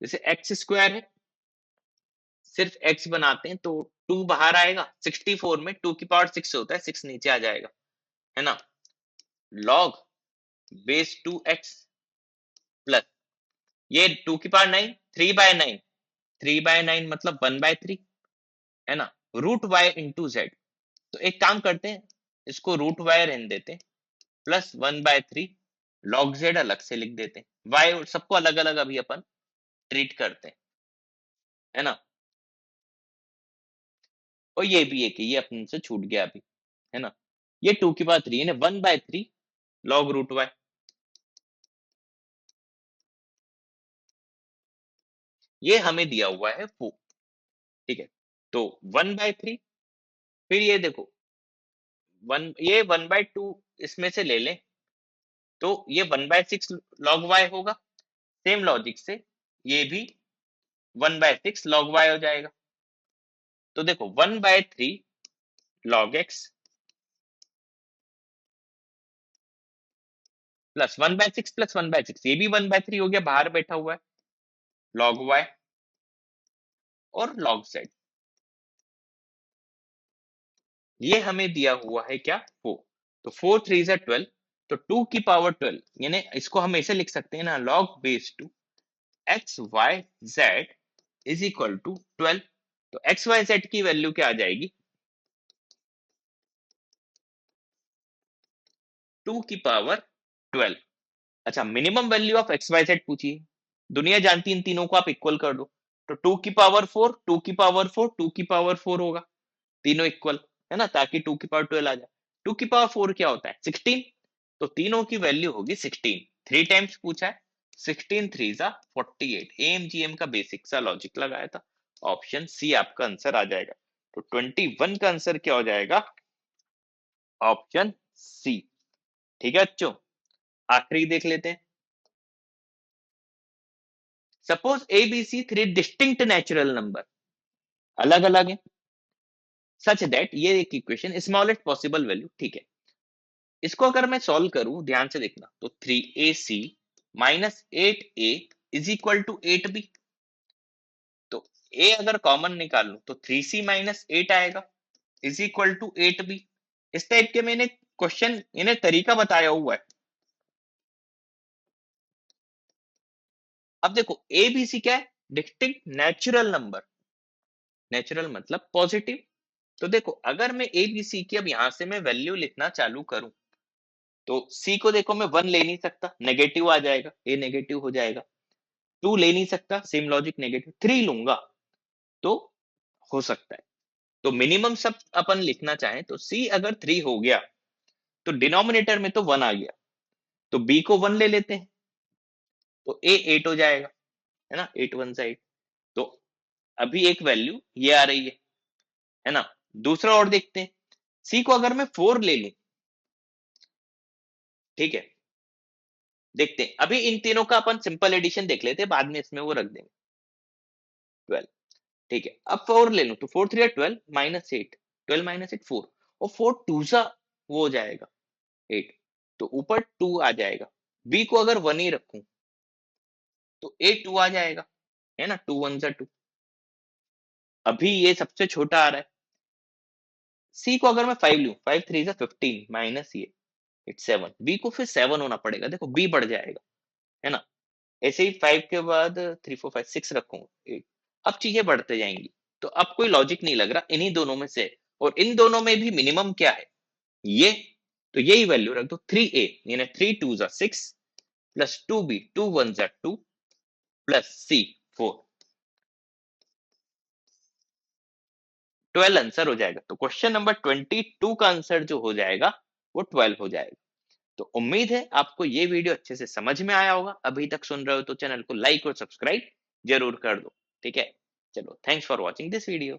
जैसे एक्स स्क्वायर है, सिर्फ एक्स बनाते हैं तो 2 बाहर आएगा, 64 में 2 की पावर 6 होता है, 6 नीचे आ जाएगा, है ना। लॉग बेस 2x प्लस ये 2 की पावर 9, 3/9, 3/9 मतलब 1/3, है ना, रूट वाई इंटू जेड। तो एक काम करते हैं, इसको रूट वाई रहने देते हैं, प्लस 1/3 लॉग जेड अलग से लिख देते हैं, वाई सबको अलग अलग अभी अपन ट्रीट करते हैं, है ना। और ये भी एक है, ये अपन से छूट गया अभी, है ना। ये 2 की पावर 3 है, 1/3 लॉग रूट वाई। ये हमें दिया हुआ है 4, ठीक है। तो 1/3, फिर ये देखो ये 1/2 इसमें से ले लें, तो ये 1/6 लॉग वाई होगा। सेम लॉजिक से ये भी 1/6 लॉग वाई हो जाएगा। तो देखो 1/3 लॉग एक्स प्लस 1/6 प्लस 1/6, ये भी 1/3 हो गया, बाहर बैठा हुआ है, लॉग वाई और लॉग जेड। ये हमें दिया हुआ है क्या 4, तो 4 3 जा 12, तो 2 की पावर 12, यानी इसको हम ऐसे लिख सकते हैं ना, log base 2 x y z is equal to 12। तो एक्स वाई जेड की वैल्यू क्या आ जाएगी 2 की पावर 12। अच्छा, minimum value of x y z पूछिए, दुनिया जानती है इन तीनों को आप इक्वल कर दो, तो 2 की पावर 4, 2 की पावर 4, 2 की पावर 4 होगा, तीनों इक्वल, है ना, ताकि 2 की पावर 12 आ जाए। 2 की पावर 4 क्या होता है 16, तो तीनों की वैल्यू होगी 16, 3 टाइम्स पूछा है, 16 3 जा 48, एएमजीएम का बेसिक सा लॉजिक लगाया था, ऑप्शन सी आपका आंसर आ जाएगा। तो 21 का आंसर क्या हो जाएगा ऑप्शन सी। ठीक है बच्चों, आखिरी देख लेते हैं। Suppose a B c 3 distinct natural number, अलग अलग है, सच दैट ये एक इक्वेशन स्मॉलेस्ट पॉसिबल वैल्यू, ठीक है। इसको अगर मैं सॉल्व करूं, ध्यान से देखना, तो 3ac minus 8a is equal to 8b। तो a अगर कॉमन निकाल लूं तो 3c माइनस 8 आएगा इज इक्वल टू 8b। इस टाइप के मैंने क्वेश्चन इन्हें तरीका बताया हुआ है। अब देखो ए बी सी क्या है, डिस्टिंक्ट नेचुरल नंबर। नेचुरल मतलब पॉजिटिव। तो देखो अगर मैं ए बी सी की अब यहां से मैं वैल्यू लिखना चालू करूं तो सी को देखो मैं 1 ले नहीं सकता, नेगेटिव आ जाएगा, ए नेगेटिव हो जाएगा। 2 ले नहीं सकता, सेम लॉजिक नेगेटिव। 3 लूंगा तो हो सकता है। तो मिनिमम सब अपन लिखना चाहें तो सी अगर 3 हो गया तो डिनोमिनेटर में तो 1 आ गया, तो बी को 1 ले लेते हैं तो ए 8 हो जाएगा, है ना, 8 1 8। तो अभी एक वैल्यू ये आ रही है ना। दूसरा और देखते हैं, सी को अगर मैं 4 ले लूं, ठीक है, देखते हैं। अभी इन तीनों का अपन सिंपल एडिशन देख लेते हैं, बाद में इसमें वो रख देंगे 12, ठीक है। अब 4 ले लूं तो 4 3 12 माइनस 8, 12 माइनस 8 4, और 4 2 सा वो हो जाएगा 8, तो ऊपर 2 आ जाएगा। बी को अगर 1 ही रखूं तो ए 2 आ जाएगा, है ना, 2 1 2। अभी ये सबसे छोटा आ रहा है। सी को अगर मैं 5 लूं, 5 3 15 माइनस ये इट्स 7, बी को फिर 7 होना पड़ेगा, देखो बी बढ़ जाएगा, है ना। ऐसे ही 5 के बाद 3 4 5 6 रखूंगा 8। अब चीजें बढ़ते जाएंगी, तो अब कोई लॉजिक नहीं लग रहा इन्हीं दोनों में से। और इन दोनों में भी मिनिमम क्या है, ये। तो यही वैल्यू रख दो 3a, यानी 3 2 6 plus 2b 2 1 2 plus c 4, 12 answer हो जाएगा। तो क्वेश्चन नंबर 22 का आंसर जो हो जाएगा वो 12 हो जाएगा। तो उम्मीद है आपको ये वीडियो अच्छे से समझ में आया होगा। अभी तक सुन रहे हो तो चैनल को लाइक और सब्सक्राइब जरूर कर दो, ठीक है। चलो, thanks for watching this video.